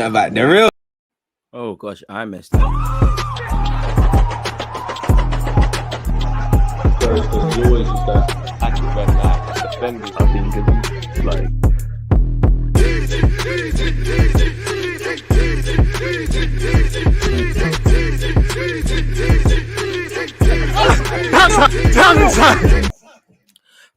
About the real. Oh gosh, I messed up. Because you always use that active red line defending. I think it's like.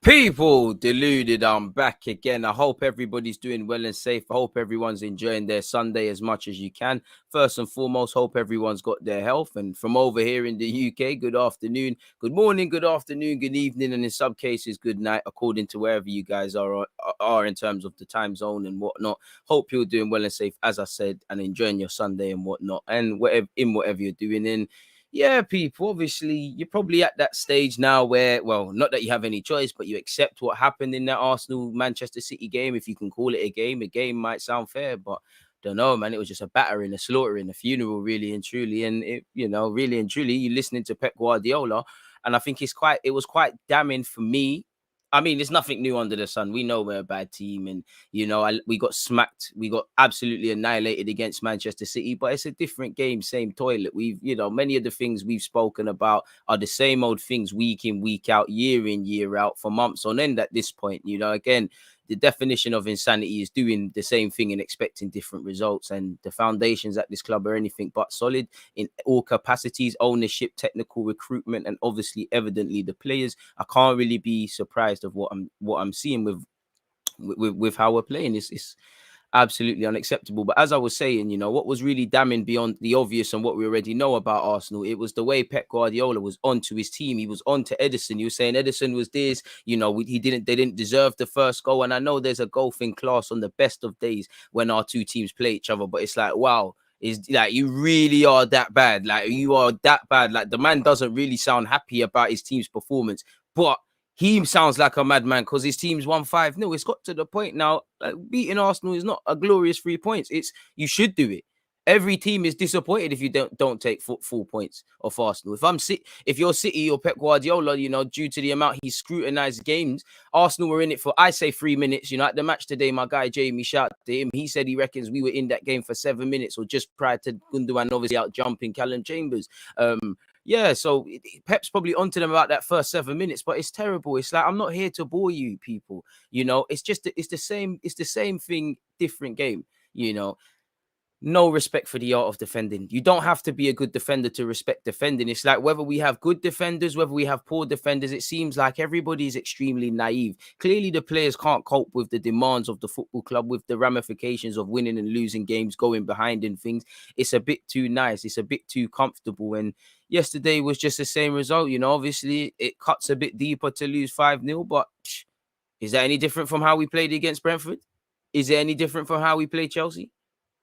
People deluded, I'm back again. I hope everybody's doing well and safe. I hope everyone's enjoying their Sunday as much as you can. First and foremost, hope everyone's got their health. And from over here in the UK, good afternoon, good morning, good afternoon, good evening, and in some cases, good night, according to wherever you guys are in terms of the time zone and whatnot. Hope you're doing well and safe, as I said, and enjoying your Sunday and whatnot, and whatever you're doing in. Yeah, people, obviously, you're probably at that stage now where, well, not that you have any choice, but you accept what happened in that Arsenal-Manchester City game. If you can call it a game might sound fair, but don't know, man. It was just a battering, a slaughtering, a funeral, really and truly. And, really and truly, you're listening to Pep Guardiola, and I think it was quite damning for me. I mean, there's nothing new under the sun. We know we're a bad team, and we got smacked. We got absolutely annihilated against Manchester City, but it's a different game, same toilet. Many of the things we've spoken about are the same old things week in, week out, year in, year out, for months on end at this point. Again, the definition of insanity is doing the same thing and expecting different results. And the foundations at this club are anything but solid in all capacities: ownership, technical, recruitment, and obviously, evidently, the players. I can't really be surprised of what I'm seeing with how we're playing. It's absolutely unacceptable. But as I was saying, what was really damning beyond the obvious and what we already know about Arsenal, it was the way Pep Guardiola was onto his team. He was onto Ederson. He was saying Ederson was this, they didn't deserve the first goal. And I know there's a golfing class on the best of days when our two teams play each other, but it's like, wow, is like, you really are that bad. Like, you are that bad. Like, the man doesn't really sound happy about his team's performance, but he sounds like a madman because his team's won 5-0. It's got to the point now, like, beating Arsenal is not a glorious 3 points. It's, you should do it. Every team is disappointed if you don't take full points off Arsenal. If you're City or Pep Guardiola, due to the amount he scrutinized games, Arsenal were in it for, I say, 3 minutes. At the match today, my guy Jamie, shout to him. He said he reckons we were in that game for 7 minutes, or just prior to Gundogan obviously out jumping Callum Chambers. Yeah, so Pep's probably onto them about that first 7 minutes, but it's terrible. It's like, I'm not here to bore you people. It's the same thing, different game. No respect for the art of defending. You don't have to be a good defender to respect defending. It's like, whether we have good defenders, whether we have poor defenders, it seems like everybody is extremely naive. Clearly, the players can't cope with the demands of the football club, with the ramifications of winning and losing games, going behind in things. It's a bit too nice. It's a bit too comfortable. And yesterday was just the same result. Obviously, it cuts a bit deeper to lose 5-0, but is that any different from how we played against Brentford? Is it any different from how we played Chelsea?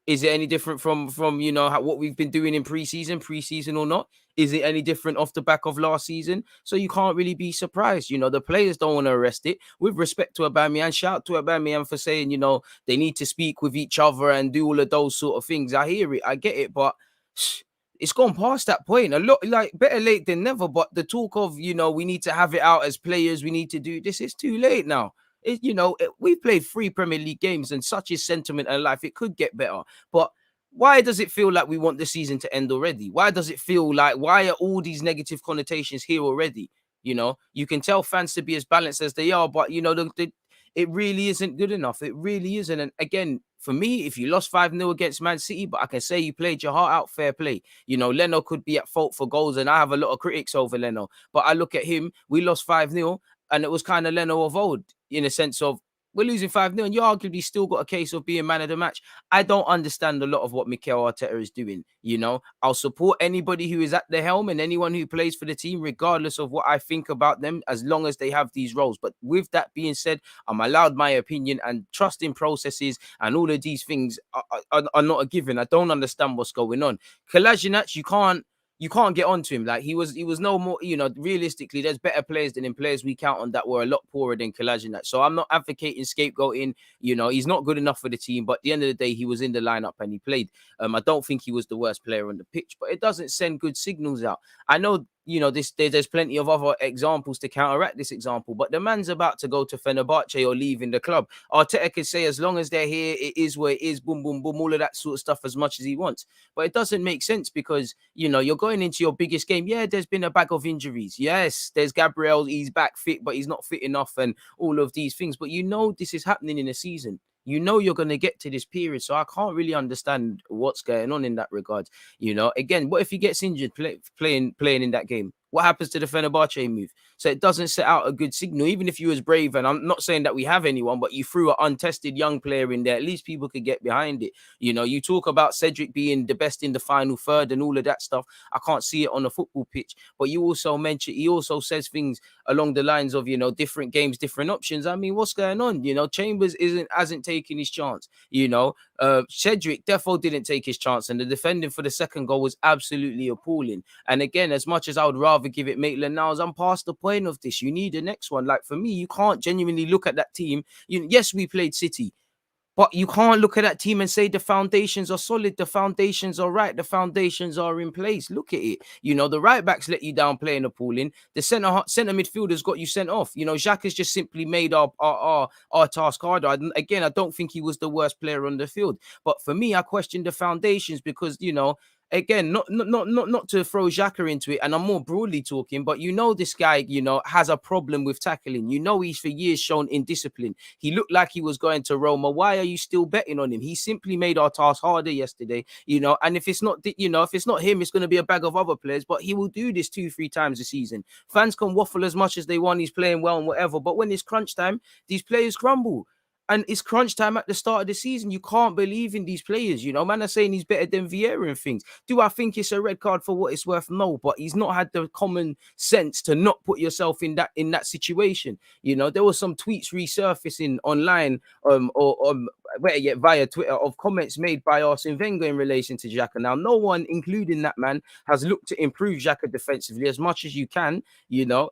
Is it any different from what we've been doing in preseason or not? Is it any different off the back of last season? So you can't really be surprised. The players don't want to arrest it. With respect to Aubameyang, shout out to Aubameyang for saying, they need to speak with each other and do all of those sort of things. I hear it. I get it. But it's gone past that point. A lot, like, better late than never. But the talk of, we need to have it out as players, we need to do this, is too late now. We've played 3 Premier League games, and such is sentiment and life. It could get better. But why does it feel like we want the season to end already? Why does it feel like, why are all these negative connotations here already? You can tell fans to be as balanced as they are, but, it really isn't good enough. It really isn't. And again, for me, if you lost 5-0 against Man City, but I can say you played your heart out, fair play. Leno could be at fault for goals, and I have a lot of critics over Leno. But I look at him, we lost 5-0, and it was kind of Leno of old, in a sense of, we're losing 5-0, and you arguably still got a case of being man of the match. I don't understand a lot of what Mikel Arteta is doing. I'll support anybody who is at the helm and anyone who plays for the team, regardless of what I think about them, as long as they have these roles. But with that being said, I'm allowed my opinion, and trusting processes and all of these things are not a given. I don't understand what's going on. Kolasinac, you can't you can't get onto him. Like he was no more, realistically, there's better players than him, players we count on that were a lot poorer than Kolasinac. So I'm not advocating scapegoating. He's not good enough for the team, but at the end of the day, he was in the lineup and he played. I don't think he was the worst player on the pitch, but it doesn't send good signals out. I know, there's plenty of other examples to counteract this example, but the man's about to go to Fenerbahce or leaving the club. Arteta can say as long as they're here, it is where it is, boom, boom, boom, all of that sort of stuff as much as he wants. But it doesn't make sense because, you're going into your biggest game. Yeah, there's been a bag of injuries. Yes, there's Gabriel, he's back fit, but he's not fit enough and all of these things. But this is happening in a season. You're going to get to this period. So I can't really understand what's going on in that regard. Again, what if he gets injured playing in that game? What happens to the Fenerbahce move? So it doesn't set out a good signal. Even if you was brave, and I'm not saying that we have anyone, but you threw an untested young player in there, at least people could get behind it. You talk about Cedric being the best in the final third and all of that stuff. I can't see it on a football pitch. But he also says things along the lines of, different games, different options. I mean, what's going on? Chambers hasn't taken his chance. Cedric defo didn't take his chance, and the defending for the second goal was absolutely appalling. And again, as much as I would rather give it Maitland-Niles, I'm past the point of this. You need the next one. Like for me, you can't genuinely look at that team. Yes, we played City, but you can't look at that team and say the foundations are solid, the foundations are right, the foundations are in place. Look at it. The right backs let you down playing appalling. The centre midfielders got you sent off. Xhaka's just simply made our task harder. Again, I don't think he was the worst player on the field. But for me, I question the foundations because, again, not to throw Xhaka into it, and I'm more broadly talking, but this guy, has a problem with tackling. He's for years shown indiscipline. He looked like he was going to Roma. Why are you still betting on him? He simply made our task harder yesterday, and if it's not him, it's going to be a bag of other players, but he will do this 2-3 times a season. Fans can waffle as much as they want, he's playing well and whatever, but when it's crunch time, these players crumble. And it's crunch time at the start of the season. You can't believe in these players. Man are saying he's better than Vieira and things. Do I think it's a red card for what it's worth? No, but he's not had the common sense to not put yourself in that situation. There were some tweets resurfacing online via Twitter of comments made by Arsene Wenger in relation to Xhaka. Now, no one, including that man, has looked to improve Xhaka defensively as much as you can,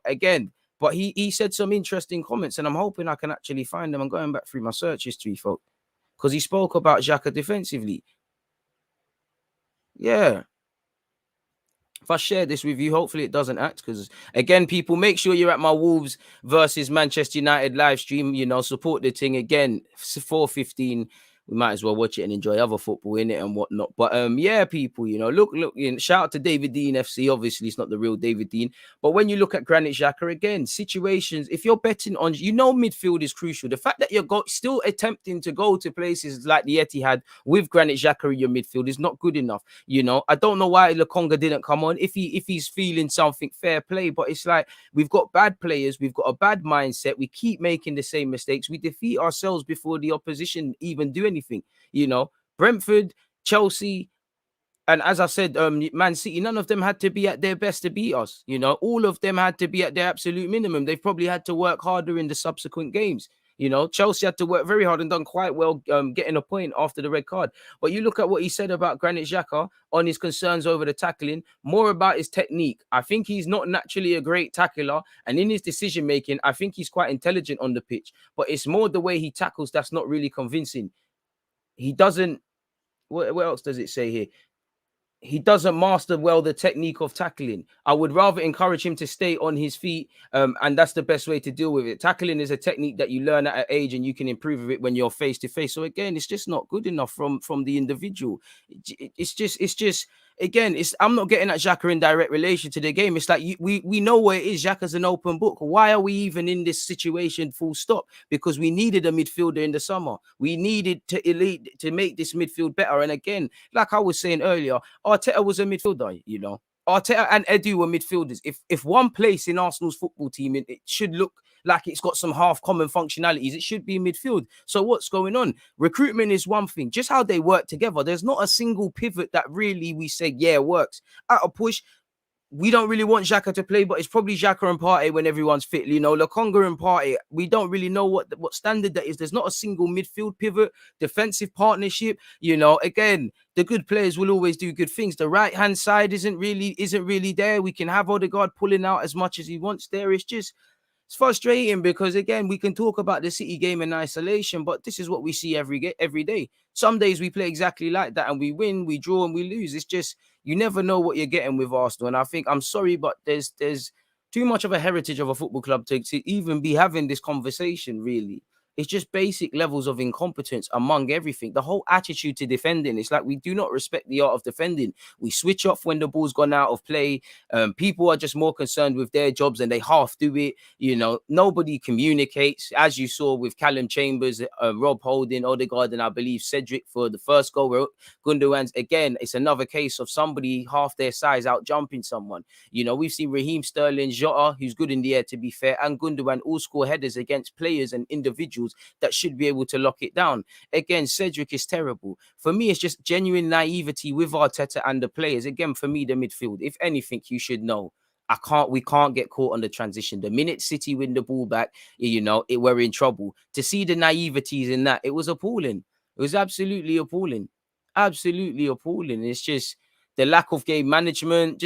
again. But he said some interesting comments, and I'm hoping I can actually find them. I'm going back through my search history, folks, because he spoke about Xhaka defensively. Yeah. If I share this with you, hopefully it doesn't act, because, again, people, make sure you're at my Wolves versus Manchester United live stream. Support the thing. Again, 4:15. We might as well watch it and enjoy other football in it and whatnot. But yeah, people, look, shout out to David Dean FC. Obviously, it's not the real David Dean. But when you look at Granit Xhaka, again, situations, if you're betting on, midfield is crucial. The fact that you're still attempting to go to places like the Etihad with Granit Xhaka in your midfield is not good enough. I don't know why Lokonga didn't come on. If he's feeling something, fair play. But it's like, we've got bad players. We've got a bad mindset. We keep making the same mistakes. We defeat ourselves before the opposition even do anything. Brentford, Chelsea, and as I said, Man City, none of them had to be at their best to beat us. All of them had to be at their absolute minimum. They've probably had to work harder in the subsequent games. Chelsea had to work very hard and done quite well getting a point after the red card. But you look at what he said about Granit Xhaka on his concerns over the tackling, more about his technique. I think he's not naturally a great tackler, and in his decision-making, I think he's quite intelligent on the pitch. But it's more the way he tackles that's not really convincing. He doesn't, what else does it say here? He doesn't master well the technique of tackling. I would rather encourage him to stay on his feet, and that's the best way to deal with it. Tackling is a technique that you learn at an age, and you can improve with it when you're face to face. So again, it's just not good enough from the individual. It's just again, I'm not getting at Xhaka in direct relation to the game. It's like we know where it is. Xhaka's an open book. Why are we even in this situation? Full stop. Because we needed a midfielder in the summer. We needed to make this midfield better. And again, like I was saying earlier, Arteta was a midfielder. Arteta and Edu were midfielders. If one place in Arsenal's football team, it should look like it's got some half common functionalities, it should be midfield. So what's going on? Recruitment is one thing. Just how they work together. There's not a single pivot that really we say, yeah, works. At a push, we don't really want Xhaka to play, but it's probably Xhaka and Partey when everyone's fit. You know, Lokonga and Partey, we don't really know what standard that is. There's not a single midfield pivot, defensive partnership. You know, again, the good players will always do good things. The right-hand side isn't really there. We can have Odegaard pulling out as much as he wants there. It's frustrating because, again, we can talk about the City game in isolation, but this is what we see every day. Some days we play exactly like that and we win, we draw and we lose. It's just, you never know what you're getting with Arsenal. And I think, I'm sorry, but there's too much of a heritage of a football club to even be having this conversation, really. It's just basic levels of incompetence among everything. The whole attitude to defending, it's like we do not respect the art of defending. We switch off when the ball's gone out of play. People are just more concerned with their jobs and they half do it. You know, nobody communicates, as you saw with Callum Chambers, Rob Holding, Odegaard, and I believe Cedric for the first goal. Where Gundogan's, again, it's another case of somebody half their size out jumping someone. You know, we've seen Raheem Sterling, Jota, who's good in the air, to be fair, and Gundogan all score headers against players and individuals that should be able to lock it down. Again, Cedric is terrible. For me, it's just genuine naivety with Arteta and the players. Again, for me, the midfield, if anything, you should know. We can't get caught on the transition. The minute City win the ball back, you know, we're in trouble. To see the naiveties in that, it was appalling. It was absolutely appalling. Absolutely appalling. It's just the lack of game management.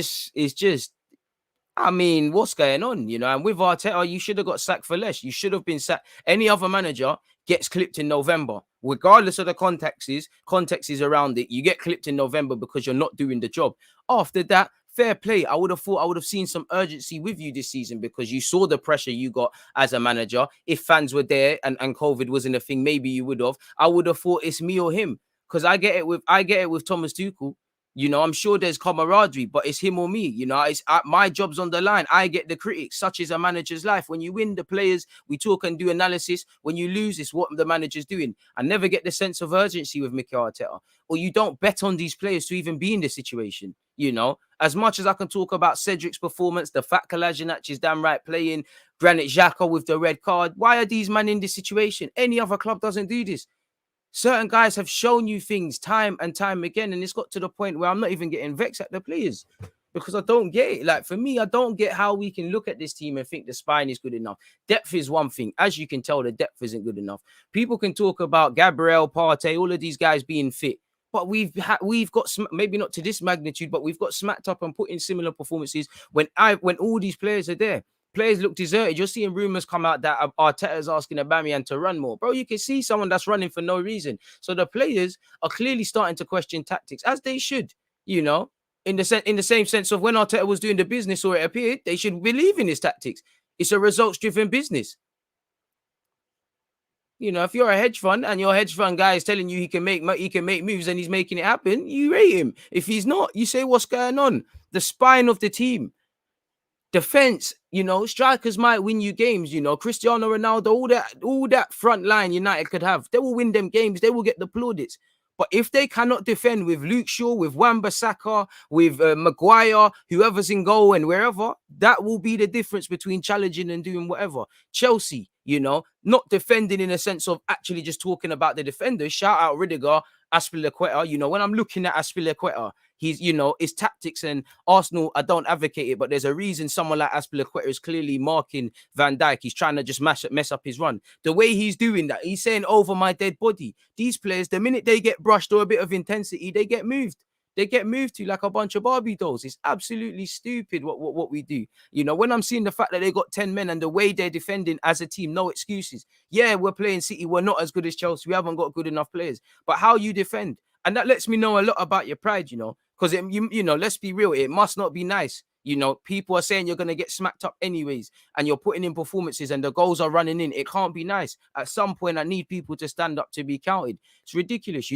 I mean, what's going on, you know? And with Arteta, you should have got sacked for less. You should have been sacked. Any other manager gets clipped in November, regardless of the context is around it. You get clipped in November because you're not doing the job. After that, fair play. I would have seen some urgency with you this season because you saw the pressure you got as a manager. If fans were there and COVID wasn't a thing, maybe you would have. I would have thought it's me or him because I get it with Thomas Tuchel. You know, I'm sure there's camaraderie, but it's him or me. You know, my job's on the line. I get the critics. Such is a manager's life. When you win, the players, we talk and do analysis. When you lose, it's what the manager's doing. I never get the sense of urgency with Mikel Arteta. Or you don't bet on these players to even be in this situation. You know, as much as I can talk about Cedric's performance, the fact Kolasinac is damn right playing, Granit Xhaka with the red card. Why are these men in this situation? Any other club doesn't do this. Certain guys have shown you things time and time again, and it's got to the point where I'm not even getting vexed at the players because I don't get it. Like, for me, I don't get how we can look at this team and think the spine is good enough. Depth is one thing. As you can tell, the depth isn't good enough. People can talk about Gabriel, Partey, all of these guys being fit, but we've got maybe not to this magnitude, but we've got smacked up and put in similar performances when all these players are there. Players look deserted. You're seeing rumors come out that Arteta's asking Aubameyang to run more. Bro, you can see someone that's running for no reason. So the players are clearly starting to question tactics, as they should, you know, in the same sense of when Arteta was doing the business, or it appeared, they should believe in his tactics. It's a results-driven business. You know, if you're a hedge fund and your hedge fund guy is telling you he can make moves and he's making it happen, you rate him. If he's not, you say, what's going on? The spine of the team. Defense, you know, strikers might win you games, you know, Cristiano Ronaldo, all that front line United could have, they will win them games, they will get the plaudits. But if they cannot defend with Luke Shaw, with Wan-Bissaka, with Maguire, whoever's in goal and wherever, that will be the difference between challenging and doing whatever. Chelsea, you know, not defending in a sense of actually just talking about the defenders. Shout out Rudiger, Azpilicueta. You know, when I'm looking at Azpilicueta, he's, you know, his tactics, and Arsenal, I don't advocate it, but there's a reason someone like Azpilicueta is clearly marking Van Dijk. He's trying to just mess up his run. The way he's doing that, he's saying over my dead body. These players, the minute they get brushed or a bit of intensity, they get moved. They get moved to like a bunch of Barbie dolls. It's absolutely stupid what we do. You know, when I'm seeing the fact that they got 10 men and the way they're defending as a team, no excuses. Yeah, we're playing City. We're not as good as Chelsea. We haven't got good enough players. But how you defend, and that lets me know a lot about your pride, you know, because, you know, let's be real. It must not be nice. You know, people are saying you're going to get smacked up anyways, and you're putting in performances and the goals are running in. It can't be nice. At some point, I need people to stand up to be counted. It's ridiculous.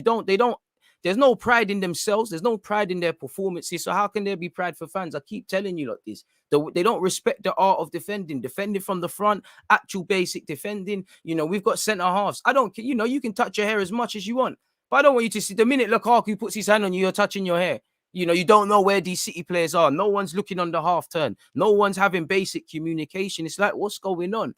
There's no pride in themselves. There's no pride in their performances. So how can there be pride for fans? I keep telling you like this. They don't respect the art of defending from the front, actual basic defending. You know, we've got centre halves. I don't care. You know, you can touch your hair as much as you want, but I don't want you to see the minute Lukaku puts his hand on you, you're touching your hair. You know, you don't know where these City players are. No one's looking on the half turn. No one's having basic communication. It's like, what's going on?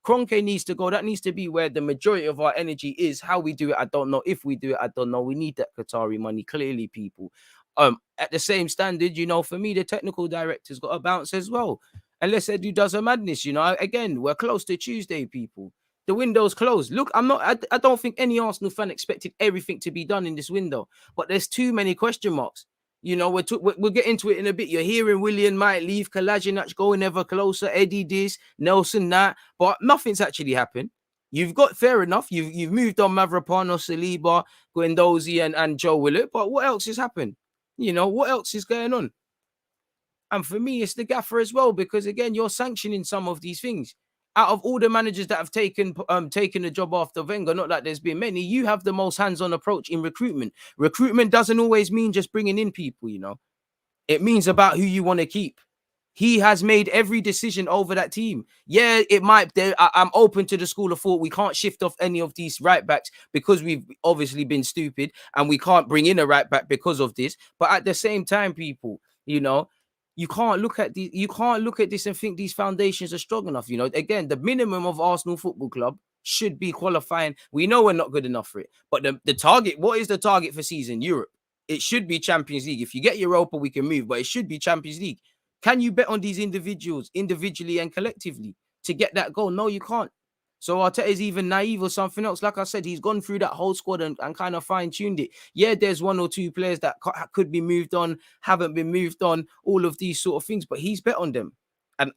Kroenke needs to go. That needs to be where the majority of our energy is. How we do it, I don't know. If we do it, I don't know. We need that Qatari money, clearly, people. At the same standard, for me, the technical director's got to bounce as well. Unless Edu does a madness, again, we're close to Tuesday, people. The window's closed. Look, I don't think any Arsenal fan expected everything to be done in this window, but there's too many question marks. We'll get into it in a bit. You're hearing Willian might leave, Kolasinac going ever closer, Eddie this, Nelson that, but nothing's actually happened. You've got, fair enough, you've moved on Mavropanos, Saliba, Guendouzi and Joe Willett, but what else has happened? What else is going on? And for me, it's the gaffer as well, because again, you're sanctioning some of these things. Out of all the managers that have taken the job after Wenger, not that there's been many, you have the most hands-on approach in recruitment. Recruitment doesn't always mean just bringing in people, It means about who you want to keep. He has made every decision over that team. Yeah, it might. I'm open to the school of thought. We can't shift off any of these right backs because we've obviously been stupid, and we can't bring in a right back because of this. But at the same time, people, you can't look at this and think these foundations are strong enough. Again, the minimum of Arsenal Football Club should be qualifying. We know we're not good enough for it, but the target. What is the target for season? Europe. It should be Champions League. If you get Europa, we can move, but it should be Champions League. Can you bet on these individuals, individually and collectively, to get that goal? No, you can't. So Arteta is even naive or something else. Like I said, he's gone through that whole squad and kind of fine-tuned it. Yeah, there's one or two players that could be moved on, haven't been moved on, all of these sort of things, but he's bet on them. And,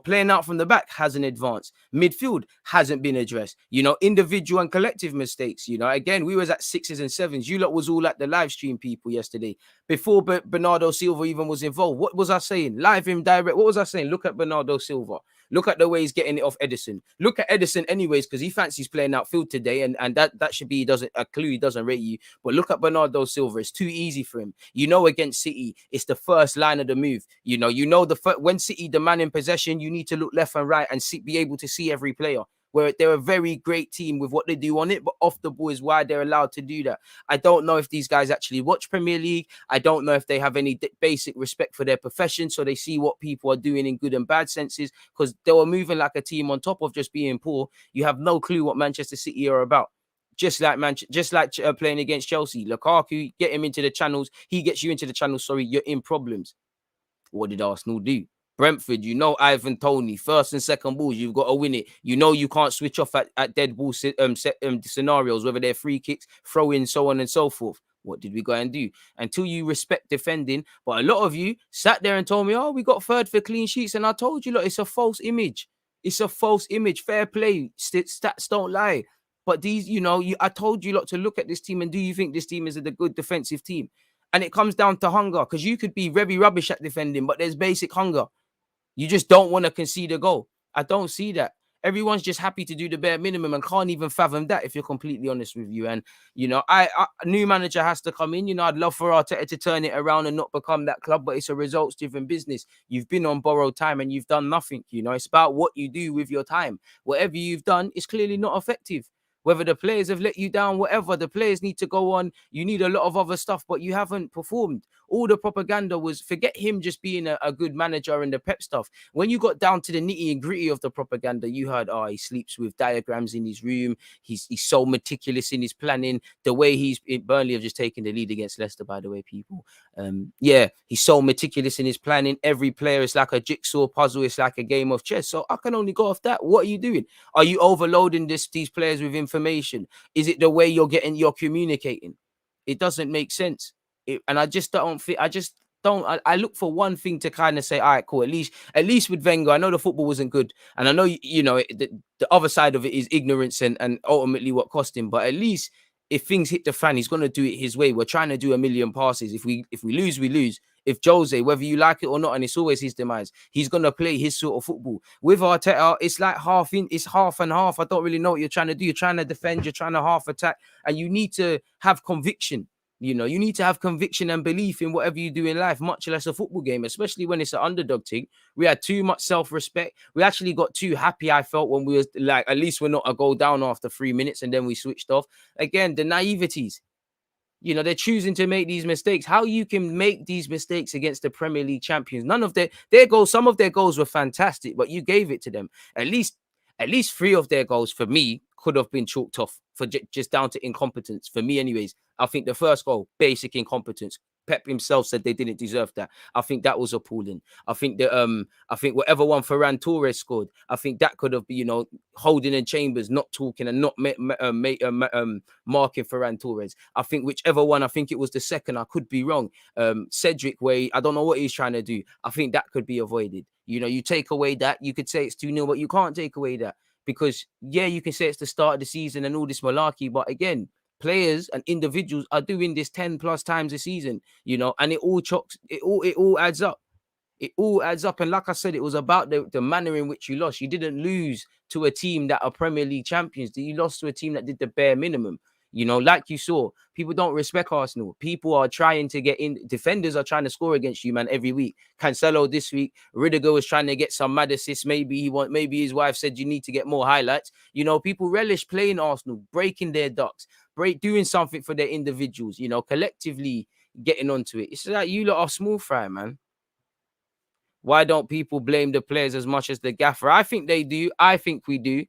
playing out from the back hasn't advanced. Midfield hasn't been addressed. Individual and collective mistakes. Again, we was at 6s and 7s. You lot was all at the live stream, people, yesterday. Before Bernardo Silva even was involved. What was I saying? Live in direct. What was I saying? Look at Bernardo Silva. Look at the way he's getting it off Edison. Look at Edison anyways, because he fancies playing outfield today, and that should be he doesn't rate you. But look at Bernardo Silva. It's too easy for him. Against City, it's the first line of the move. When City demand in possession, you need to look left and right and be able to see every player. Where they're a very great team with what they do on it, but off the ball is why they're allowed to do that. I don't know if these guys actually watch Premier League. I don't know if they have any basic respect for their profession, so they see what people are doing in good and bad senses, because they were moving like a team on top of just being poor. You have no clue what Manchester City are about. Just like playing against Chelsea. Lukaku, get him into the channels. He gets you into the channels. Sorry, you're in problems. What did Arsenal do? Brentford, Ivan Toney, first and second balls, you've got to win it. You can't switch off at dead ball scenarios, whether they're free kicks, throw-ins, so on and so forth. What did we go and do? Until you respect defending. But a lot of you sat there and told me, we got third for clean sheets. And I told you, look, it's a false image. It's a false image. Fair play. Stats don't lie. But these, I told you lot to look at this team, and do you think this team is a good defensive team? And it comes down to hunger, because you could be very rubbish at defending, but there's basic hunger. You just don't want to concede a goal. I don't see that. Everyone's just happy to do the bare minimum and can't even fathom that, if you're completely honest with you. And, a new manager has to come in. I'd love for Arteta to turn it around and not become that club, but it's a results-driven business. You've been on borrowed time and you've done nothing. It's about what you do with your time. Whatever you've done is clearly not effective. Whether the players have let you down, whatever, the players need to go on. You need a lot of other stuff, but you haven't performed. All the propaganda was, forget him just being a good manager and the pep stuff. When you got down to the nitty and gritty of the propaganda, you heard, he sleeps with diagrams in his room. He's so meticulous in his planning. The way Burnley have just taken the lead against Leicester, by the way, people. He's so meticulous in his planning. Every player is like a jigsaw puzzle. It's like a game of chess. So I can only go off that. What are you doing? Are you overloading these players with information? Is it the way you're communicating? It doesn't make sense. And I just don't think, I look for one thing to kind of say, all right, cool. At least with Wenger, I know the football wasn't good. And I know, the other side of it is ignorance and ultimately what cost him. But at least if things hit the fan, he's going to do it his way. We're trying to do a million passes. If we lose, we lose. If Jose, whether you like it or not, and it's always his demise, he's going to play his sort of football. With Arteta, it's like it's half and half. I don't really know what you're trying to do. You're trying to defend, you're trying to half attack, and you need to have conviction. You need to have conviction and belief in whatever you do in life, much less a football game, especially when it's an underdog thing. We had too much self-respect. We actually got too happy, I felt, when we was like, at least we're not a goal down after 3 minutes, and then we switched off. Again, the naiveties. They're choosing to make these mistakes. How you can make these mistakes against the Premier League champions? None of their goals, some of their goals were fantastic, but you gave it to them. At least 3 of their goals, for me, could have been chalked off for just down to incompetence. For me, anyways, I think the first goal, basic incompetence, Pep himself said they didn't deserve that. I think that was appalling. I think that I think whatever one Ferran Torres scored, I think that could have been, you know, Holding and Chambers not talking and not marking Ferran Torres. I think whichever one, I think it was the second, I could be wrong. Cedric, where I don't know what he's trying to do. I think that could be avoided. You know, you take away that, you could say it's 2-0, but you can't take away that. Because, yeah, you can say it's the start of the season and all this malarkey, but again, players and individuals are doing this 10 plus times a season, you know, and it all adds up. It all adds up. And like I said, it was about the manner in which you lost. You didn't lose to a team that are Premier League champions. You lost to a team that did the bare minimum. You know, like you saw, people don't respect Arsenal. People are trying to get in. Defenders are trying to score against you, man, every week. Cancelo this week. Rudiger was trying to get some mad assists. Maybe his wife said you need to get more highlights. You know, people relish playing Arsenal, breaking their ducks, doing something for their individuals, you know, collectively getting onto it. It's like you lot are small fry, man. Why don't people blame the players as much as the gaffer? I think they do. I think we do.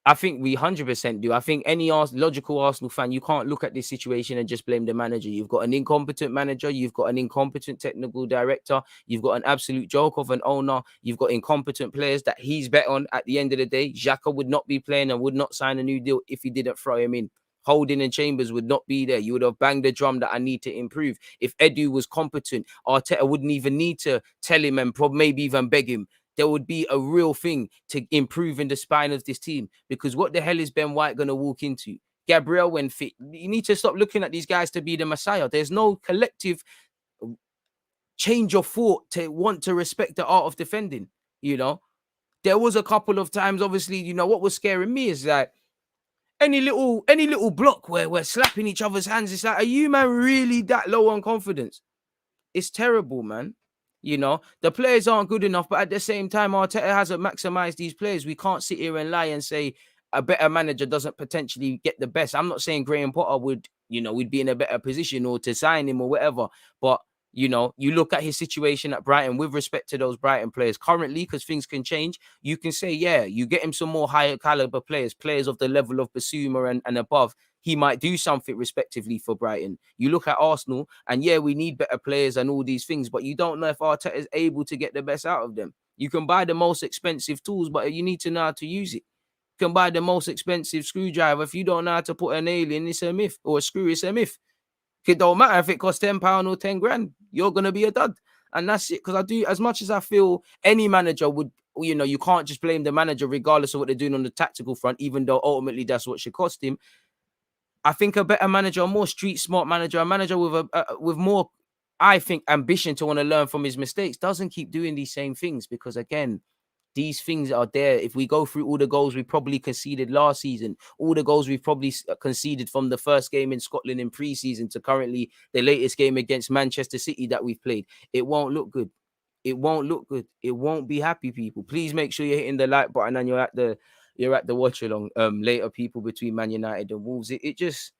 I think we 100% do. I think any logical Arsenal fan, you can't look at this situation and just blame the manager. You've got an incompetent manager. You've got an incompetent technical director. You've got an absolute joke of an owner. You've got incompetent players that he's bet on at the end of the day. Xhaka would not be playing and would not sign a new deal if he didn't throw him in. Holding and Chambers would not be there. You would have banged the drum that I need to improve. If Edu was competent, Arteta wouldn't even need to tell him and maybe even beg him. There would be a real thing to improve in the spine of this team. Because what the hell is Ben White going to walk into? Gabriel, when fit, you need to stop looking at these guys to be the Messiah. There's no collective change of thought to want to respect the art of defending. You know, there was a couple of times, obviously, you know, what was scaring me is that any little block where we're slapping each other's hands. It's like, are you, man, really that low on confidence? It's terrible, man. You know, the players aren't good enough, but at the same time, Arteta hasn't maximized these players. We can't sit here and lie and say a better manager doesn't potentially get the best. I'm not saying Graham Potter would, you know, we'd be in a better position or to sign him or whatever. But, you know, you look at his situation at Brighton with respect to those Brighton players currently, because things can change. You can say, yeah, you get him some more higher caliber players of the level of Basuma and above. He might do something respectively for Brighton. You look at Arsenal and yeah, we need better players and all these things, but you don't know if Arteta is able to get the best out of them. You can buy the most expensive tools, but you need to know how to use it. You can buy the most expensive screwdriver. If you don't know how to put a nail in, it's a myth, or a screw, it's a myth. It don't matter if it costs £10 or 10 grand, you're going to be a dud. And that's it. Because I do, as much as I feel any manager would, you know, you can't just blame the manager regardless of what they're doing on the tactical front, even though ultimately that's what should cost him. I think a better manager, a more street smart manager, a manager with more, I think, ambition to want to learn from his mistakes doesn't keep doing these same things. Because again, these things are there. If we go through all the goals we probably conceded last season, all the goals we've probably conceded from the first game in Scotland in pre-season to currently the latest game against Manchester City that we've played, it won't look good. It won't look good. It won't be happy, people. Please make sure you're hitting the like button and you're at the watch along later, people, between Man United and Wolves. It just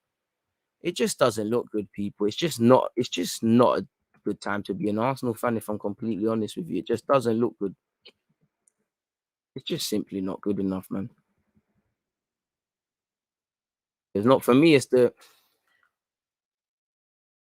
doesn't look good, people. It's just not a good time to be an Arsenal fan, if I'm completely honest with you. It just doesn't look good. It's just simply not good enough, man. It's not, for me, it's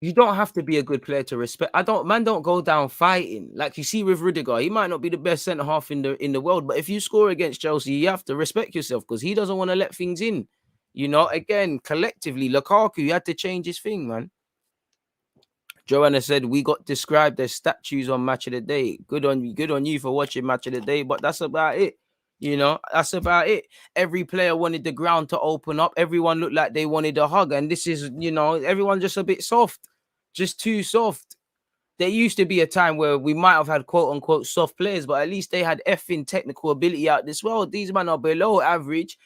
you don't have to be a good player to respect. Don't go down fighting. Like you see with Rudiger, he might not be the best centre half in the world, but if you score against Chelsea, you have to respect yourself because he doesn't want to let things in. You know, again, collectively, Lukaku, he had to change his thing, man. Joanna said we got described as statues on Match of the Day. Good on you for watching Match of the Day, but that's about it. You know, that's about it. Every player wanted the ground to open up. Everyone looked like they wanted a hug. And this is, you know, everyone just a bit soft, just too soft. There used to be a time where we might have had quote unquote soft players, but at least they had effing technical ability out this world. These men are below average.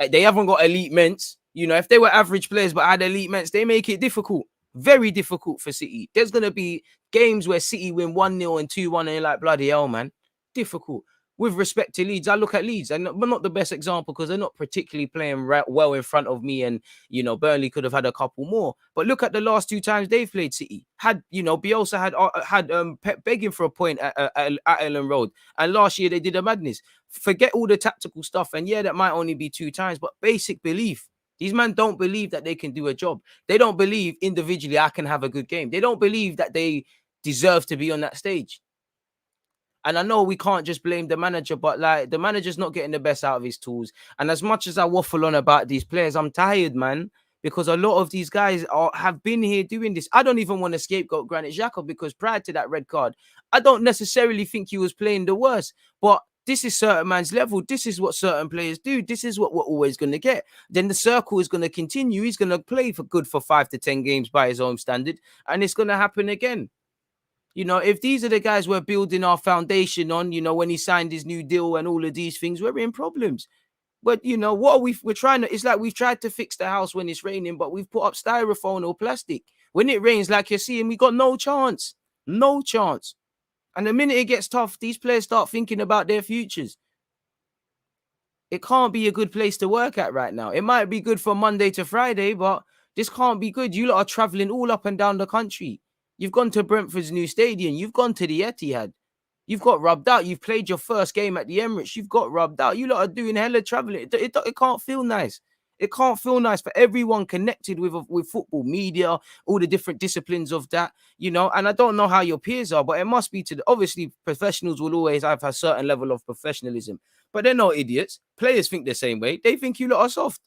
They haven't got elite ments. You know, if they were average players but had elite ments, they make it difficult. Very difficult for City. There's going to be games where City win 1-0 and 2-1 and you're like, bloody hell, man. Difficult. With respect to Leeds, I look at Leeds, and we're not the best example because they're not particularly playing well in front of me, and, you know, Burnley could have had a couple more. But look at the last two times they've played City. Bielsa had Pep begging for a point at Ellen Road, and last year they did a madness. Forget all the tactical stuff, and yeah, that might only be 2 times, but basic belief. These men don't believe that they can do a job. They don't believe individually I can have a good game. They don't believe that they deserve to be on that stage. And I know we can't just blame the manager, but like the manager's not getting the best out of his tools. And as much as I waffle on about these players, I'm tired, man, because a lot of these guys have been here doing this. I don't even want to scapegoat Granit Xhaka because prior to that red card, I don't necessarily think he was playing the worst. But this is certain man's level. This is what certain players do. This is what we're always going to get. Then the circle is going to continue. He's going to play for 5 to 10 games by his own standard, and it's going to happen again. You know, if these are the guys we're building our foundation on, you know, when he signed his new deal and all of these things, we're in problems. But, you know, what are we're trying to, it's like we've tried to fix the house when it's raining, but we've put up styrofoam or plastic. When it rains, like you're seeing, we got no chance. No chance. And the minute it gets tough, these players start thinking about their futures. It can't be a good place to work at right now. It might be good from Monday to Friday, but this can't be good. You lot are traveling all up and down the country. You've gone to Brentford's new stadium. You've gone to the Etihad. You've got rubbed out. You've played your first game at the Emirates. You've got rubbed out. You lot are doing hella traveling. It can't feel nice. It can't feel nice for everyone connected with football media, all the different disciplines of that, you know. And I don't know how your peers are, but it must be obviously professionals will always have a certain level of professionalism, but they're not idiots. Players think the same way. They think you lot are soft.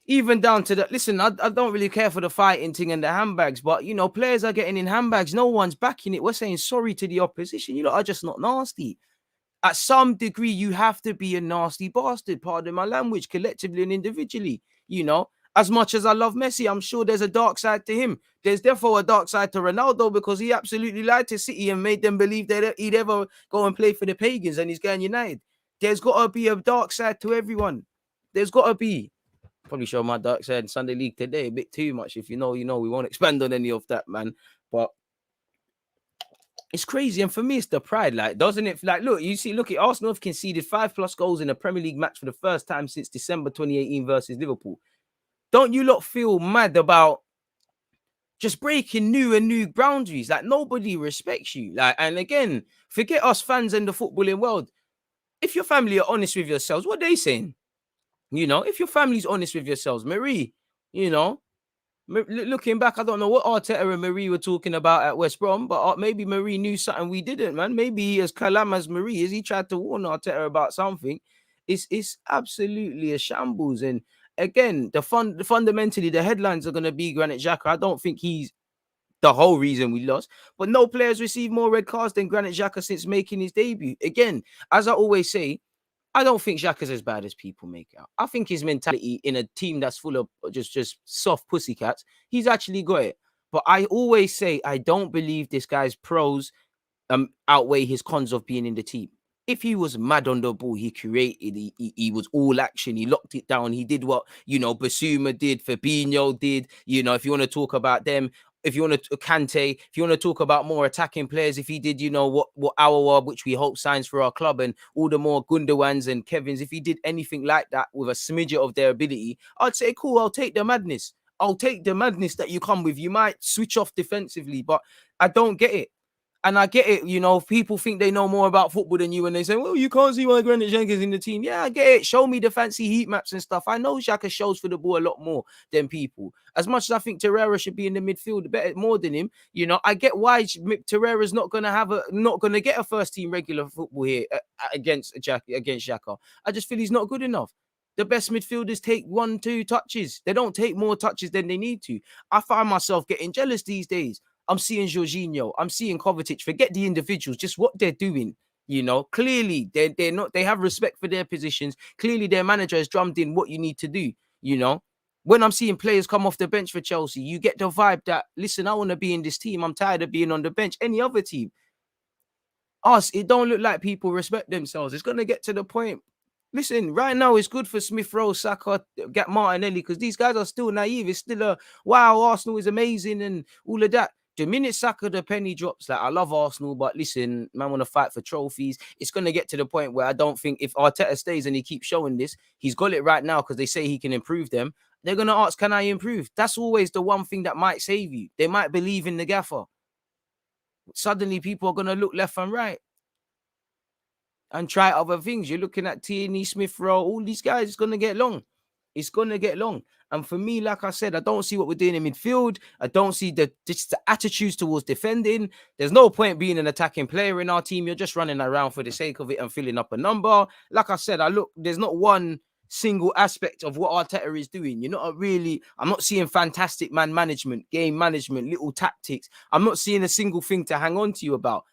Even down to the, listen, I don't really care for the fighting thing and the handbags, but, you know, players are getting in handbags. No one's backing it. We're saying sorry to the opposition. You lot are just not nasty. At some degree, you have to be a nasty bastard, pardon my language, collectively and individually. You know, as much as I love Messi, I'm sure there's a dark side to him. There's therefore a dark side to Ronaldo because he absolutely lied to City and made them believe that he'd ever go and play for the Pagans and he's going United. There's got to be a dark side to everyone. There's got to be. Probably show my dark side in Sunday League today a bit too much. If you know, you know. We won't expand on any of that, man. But it's crazy. And for me, it's the pride. Like, doesn't it? Like, look at Arsenal have conceded 5+ goals in a Premier League match for the first time since December 2018 versus Liverpool. Don't you lot feel mad about just breaking new boundaries? Like, nobody respects you. Like, and again, forget us fans in the footballing world. If your family are honest with yourselves, what are they saying? You know, if your family's honest with yourselves, Marie, you know, looking back, I don't know what Arteta and Marie were talking about at West Brom, but maybe Marie knew something we didn't, man. Maybe he, as calam as Marie is, he tried to warn Arteta about something. It's absolutely a shambles. And again, fundamentally, the headlines are going to be Granit Xhaka. I don't think he's the whole reason we lost, but no players received more red cards than Granit Xhaka since making his debut. Again, as I always say, I don't think Xhaka's as bad as people make out. I think his mentality in a team that's full of just soft pussycats, he's actually got it. But I always say I don't believe this guy's pros outweigh his cons of being in the team. If he was mad on the ball, he created, he was all action, he locked it down, he did what, you know, Basuma did, Fabinho did, you know, if you want to talk about them, if you want to Kante, if you want to talk about more attacking players, if he did, you know, what Aouar, which we hope signs for our club, and all the more Gundawans and Kevins, if he did anything like that with a smidget of their ability, I'd say, cool, I'll take the madness. I'll take the madness that you come with. You might switch off defensively, but I don't get it. And I get it, you know, if people think they know more about football than you and they say, well, you can't see why Granit Xhaka's in the team. Yeah, I get it. Show me the fancy heat maps and stuff. I know Xhaka shows for the ball a lot more than people. As much as I think Torreira should be in the midfield better, more than him, you know, I get why Torreira's not going to get a first team regular football here against Xhaka. I just feel he's not good enough. The best midfielders take 1-2 touches. They don't take more touches than they need to. I find myself getting jealous these days. I'm seeing Jorginho. I'm seeing Kovacic. Forget the individuals, just what they're doing. You know, clearly they're not. They have respect for their positions. Clearly, their manager has drummed in what you need to do. You know, when I'm seeing players come off the bench for Chelsea, you get the vibe that, listen, I want to be in this team. I'm tired of being on the bench. Any other team, it don't look like people respect themselves. It's gonna get to the point. Listen, right now it's good for Smith Rowe, Saka, get Martinelli, because these guys are still naive. It's still a wow, Arsenal is amazing and all of that. The minute Saka, the penny drops, like, I love Arsenal, but listen, man, want to fight for trophies. It's going to get to the point where I don't think if Arteta stays and he keeps showing this, he's got it right now because they say he can improve them. They're going to ask, can I improve? That's always the one thing that might save you. They might believe in the gaffer. Suddenly people are going to look left and right and try other things. You're looking at Tierney, Smith Rowe, all these guys, it's going to get long. It's going to get long. And for me, like I said, I don't see what we're doing in midfield. I don't see just the attitudes towards defending. There's no point being an attacking player in our team. You're just running around for the sake of it and filling up a number. Like I said, there's not one single aspect of what Arteta is doing. I'm not seeing fantastic man management, game management, little tactics. I'm not seeing a single thing to hang on to you about.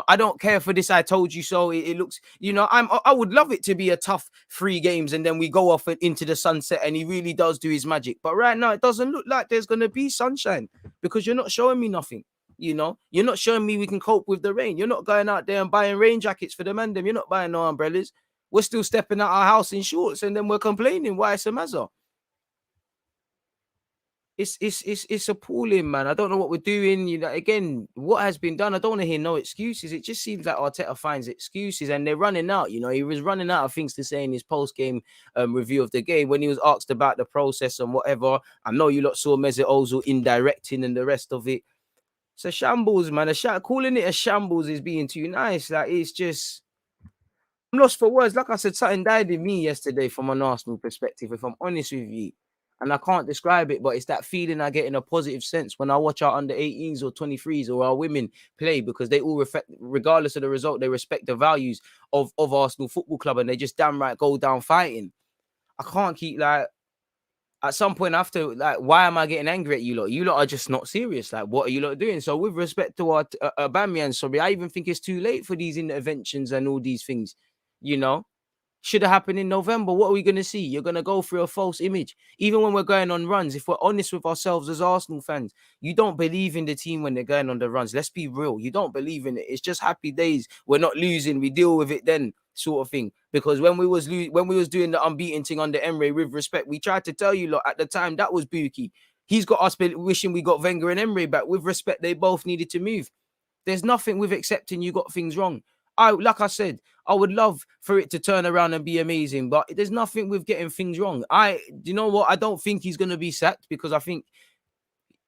I don't care for this. I told you so. It looks, I would love it to be a tough 3 games and then we go off into the sunset and he really does do his magic. But right now, it doesn't look like there's going to be sunshine because you're not showing me nothing. You're not showing me we can cope with the rain. You're not going out there and buying rain jackets for the man. You're not buying no umbrellas. We're still stepping out our house in shorts and then we're complaining why it's a mazza. It's appalling, man. I don't know what we're doing. Again, what has been done, I don't want to hear no excuses. It just seems like Arteta finds excuses and they're running out. He was running out of things to say in his post-game review of the game when he was asked about the process and whatever. I know you lot saw Mesut Ozil indirecting and the rest of it. It's a shambles, man. Calling it a shambles is being too nice. Like, it's just... I'm lost for words. Like I said, something died in me yesterday from an Arsenal perspective, if I'm honest with you. And I can't describe it, but it's that feeling I get in a positive sense when I watch our under 18s or 23s or our women play, because they all regardless of the result, they respect the values of Arsenal Football Club and they just damn right go down fighting. I can't keep at some point after, why am I getting angry at you lot? You lot are just not serious. What are you lot doing? So with respect to our Aubameyang, sorry, I even think it's too late for these interventions and all these things, Should have happened in November. What are we going to see? You're going to go through a false image. Even when we're going on runs, if we're honest with ourselves as Arsenal fans, you don't believe in the team when they're going on the runs. Let's be real. You don't believe in it. It's just happy days. We're not losing. We deal with it then, sort of thing. Because when we was doing the unbeaten thing under Emre, with respect, we tried to tell you lot at the time that was Buki. He's got us wishing we got Wenger and Emre back. With respect, they both needed to move. There's nothing with accepting you got things wrong. Like I said, I would love for it to turn around and be amazing, but there's nothing with getting things wrong. You know what? I don't think he's going to be sacked because I think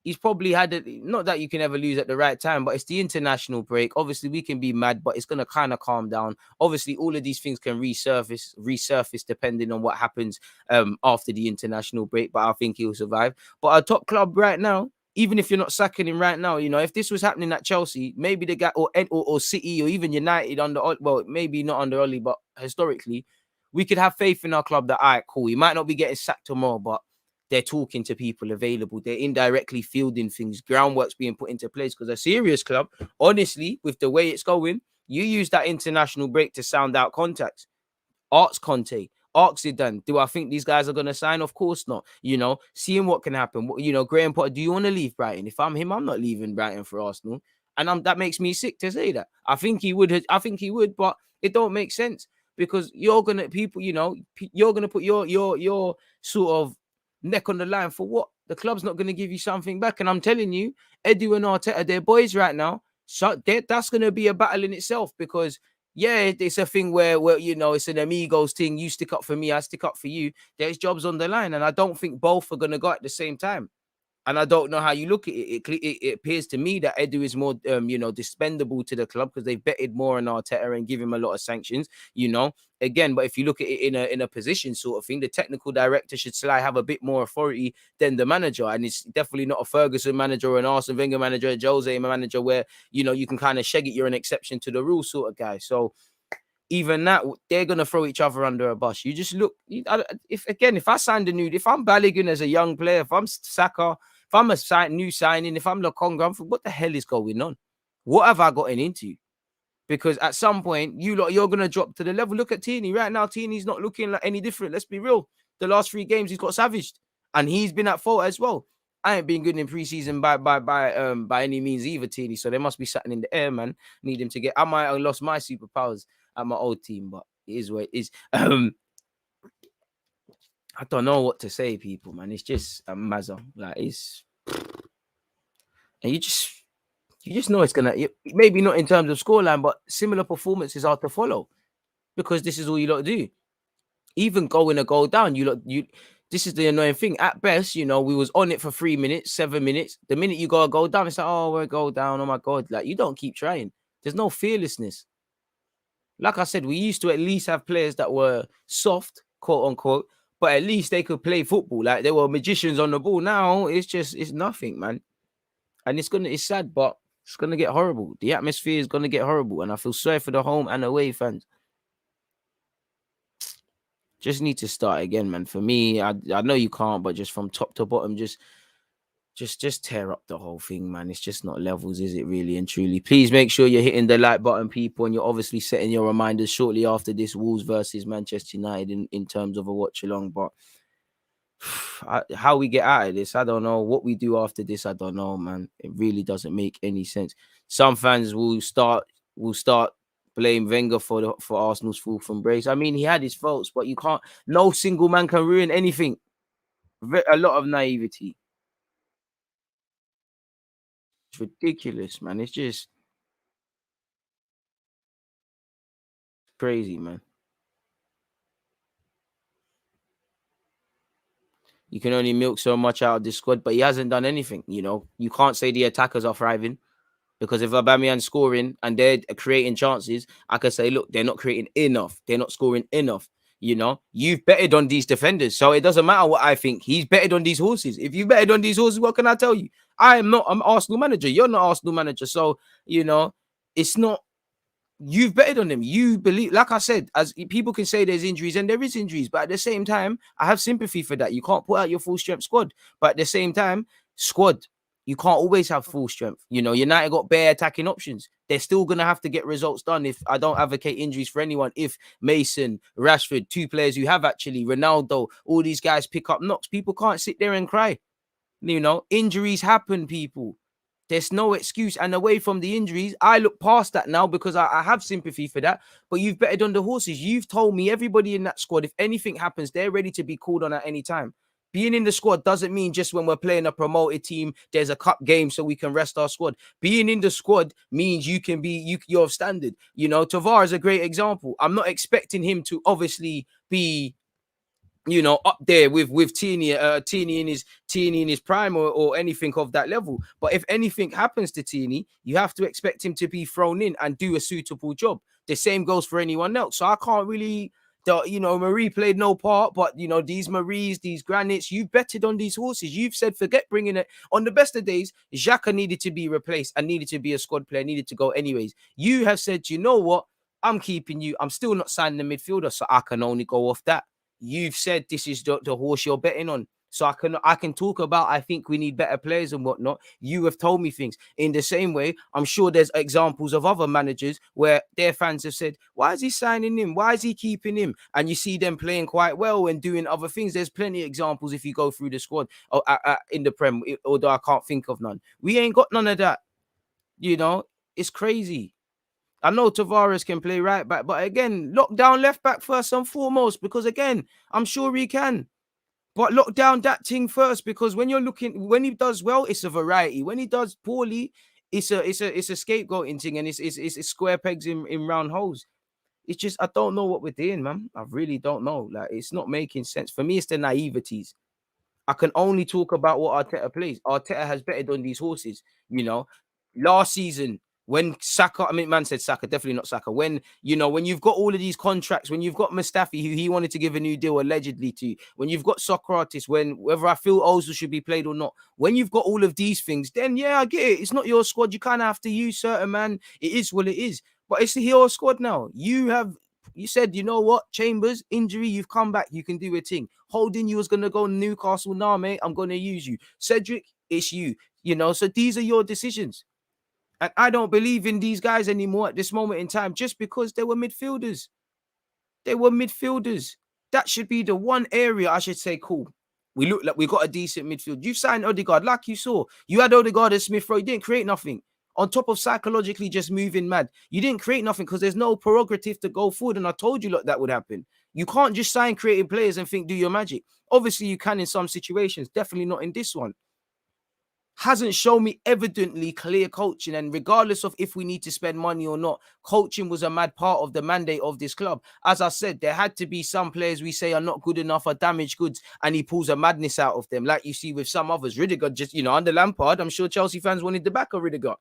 he's probably had not that you can ever lose at the right time, but it's the international break. Obviously, we can be mad, but it's going to kind of calm down. Obviously, all of these things can resurface depending on what happens after the international break, but I think he'll survive. But our top club right now, even if you're not sacking him right now, if this was happening at Chelsea, maybe the guy or City or even United maybe not under Oli, but historically, we could have faith in our club that, all right, cool, he might not be getting sacked tomorrow, but they're talking to people available. They're indirectly fielding things. Groundwork's being put into place because a serious club, honestly, with the way it's going, you use that international break to sound out contacts. Arts Conte. Zidane. Do I think these guys are going to sign? Of course not. Seeing what can happen. Graham Potter, do you want to leave Brighton? If I'm him, I'm not leaving Brighton for Arsenal. And that makes me sick to say that. I think he would, but it don't make sense because you're going to put your sort of neck on the line for what? The club's not going to give you something back. And I'm telling you, Edu and Arteta, they're boys right now. So that's going to be a battle in itself because it's a thing where it's an amigos thing. You stick up for me, I stick up for you. There's jobs on the line, and I don't think both are gonna go at the same time. And I don't know how you look at it. It appears to me that Edu is more, dispendable to the club because they've betted more on Arteta and give him a lot of sanctions. Again, but if you look at it in a position sort of thing, the technical director should have a bit more authority than the manager, and it's definitely not a Ferguson manager or an Arsene Wenger manager, a Jose manager, where you can kind of shag it. You're an exception to the rule sort of guy. So even that, they're gonna throw each other under a bus. You just look. If I signed if I'm Balogun as a young player, if I'm Saka. If I'm a new signing, if I'm Lokonga, what the hell is going on? What have I gotten into? Because at some point, you're going to drop to the level. Look at Tierney. Right now, Tierney's not looking like any different. Let's be real. The last 3 games, he's got savaged. And he's been at fault as well. I ain't been good in preseason by any means either, Tierney. So there must be something in the air, man. Need him to get... I might have lost my superpowers at my old team, but it is what it is. I don't know what to say, people, man. It's just a mazza. Like, it's... And you just know it's going to... Maybe not in terms of scoreline, but similar performances are to follow. Because this is all you lot do. Even going a goal down, this is the annoying thing. At best, we was on it for 3 minutes, 7 minutes. The minute you go a goal down, it's like, oh, we're a goal down. Oh, my God. Like, you don't keep trying. There's no fearlessness. Like I said, we used to at least have players that were soft, quote unquote, but at least they could play football. Like, they were magicians on the ball. Now it's nothing, man. And it's sad, but it's gonna get horrible. The atmosphere is gonna get horrible, and I feel sorry for the home and away fans. Just need to start again, man. For me, I know you can't, but just from top to bottom, just tear up the whole thing, man. It's just not levels, is it, really and truly? Please make sure you're hitting the like button, people, and you're obviously setting your reminders shortly after this Wolves versus Manchester United in terms of a watch along. But how we get out of this, I don't know. What we do after this, I don't know, man. It really doesn't make any sense. Some fans will start blame Wenger for Arsenal's fall from grace. I mean, he had his faults, but you can't. No single man can ruin anything. A lot of naivety. It's ridiculous, man. It's just crazy, man. You can only milk so much out of this squad, but he hasn't done anything. You know, you can't say the attackers are thriving, because if Aubameyang's scoring and they're creating chances, I can say, look, they're not creating enough. They're not scoring enough. You know, you've betted on these defenders, so it doesn't matter what I think. He's betted on these horses. If you betted on these horses, what can I tell you? I'm Arsenal manager. You're not Arsenal manager. So, you know, it's not. You've betted on them. You believe, like I said, as people can say there's injuries, and there is injuries, but at the same time, I have sympathy for that. You can't put out your full strength squad, but at the same time, squad, you can't always have full strength. You know, United got bare attacking options. They're still gonna have to get results done. If I don't advocate injuries for anyone, if Mason, Rashford, two players who have actually, Ronaldo, all these guys pick up knocks, people can't sit there and cry. You know, injuries happen, people. There's no excuse. And away from the injuries, I look past that now because I have sympathy for that. But you've betted on the horses. You've told me everybody in that squad, if anything happens, they're ready to be called on at any time. Being in the squad doesn't mean just when we're playing a promoted team, there's a cup game so we can rest our squad. Being in the squad means you're of standard. You know, Tavares is a great example. I'm not expecting him to obviously be, you know, up there with Tierney in his prime or anything of that level. But if anything happens to Tierney, you have to expect him to be thrown in and do a suitable job. The same goes for anyone else. So I can't really, you know, Marie played no part, but, you know, these Maries, these Granits, you've betted on these horses. You've said, forget bringing it. On the best of days, Xhaka needed to be replaced and needed to be a squad player, needed to go anyways. You have said, you know what? I'm keeping you. I'm still not signing the midfielder, so I can only go off that. You've said this is the horse you're betting on. So I can talk about, I think we need better players and whatnot. You have told me things. In the same way, I'm sure there's examples of other managers where their fans have said, why is he signing him? Why is he keeping him? And you see them playing quite well and doing other things. There's plenty of examples if you go through the squad in the Prem, although I can't think of none. We ain't got none of that. You know, it's crazy. I know Tavares can play right back, but again, lock down left back first and foremost, because again, I'm sure he can. But lock down that thing first, because when he does well, it's a variety. When he does poorly, it's a scapegoating thing, and it's square pegs in round holes. It's just, I don't know what we're doing, man. I really don't know. Like, it's not making sense. For me, it's the naiveties. I can only talk about what Arteta plays. Arteta has betted on these horses, you know. Last season, when Saka, I mean, man said Saka, definitely not Saka. When, you know, when you've got all of these contracts, when you've got Mustafi, who he wanted to give a new deal allegedly to, when you've got Socrates, whether I feel Ozil should be played or not, when you've got all of these things, then yeah, I get it. It's not your squad. You kind of have to use certain man. It is what it is. But it's your squad now. You said, you know what, Chambers, injury, you've come back. You can do a thing. Holding, you was going to go Newcastle. Nah, mate, I'm going to use you. Cedric, it's you. You know, so these are your decisions. And I don't believe in these guys anymore at this moment in time just because they were midfielders. They were midfielders. That should be the one area I should say, cool. We look like we got a decent midfield. You've signed Odegaard, like you saw. You had Odegaard and Smith Rowe. You didn't create nothing. On top of psychologically just moving mad. You didn't create nothing because there's no prerogative to go forward. And I told you, look, that would happen. You can't just sign creative players and think, do your magic. Obviously, you can in some situations. Definitely not in this one. Hasn't shown me evidently clear coaching. And regardless of if we need to spend money or not, coaching was a mad part of the mandate of this club. As I said, there had to be some players we say are not good enough or damaged goods, and he pulls a madness out of them, like you see with some others. Rudiger, just, you know, under Lampard, I'm sure Chelsea fans wanted the back of Rudiger.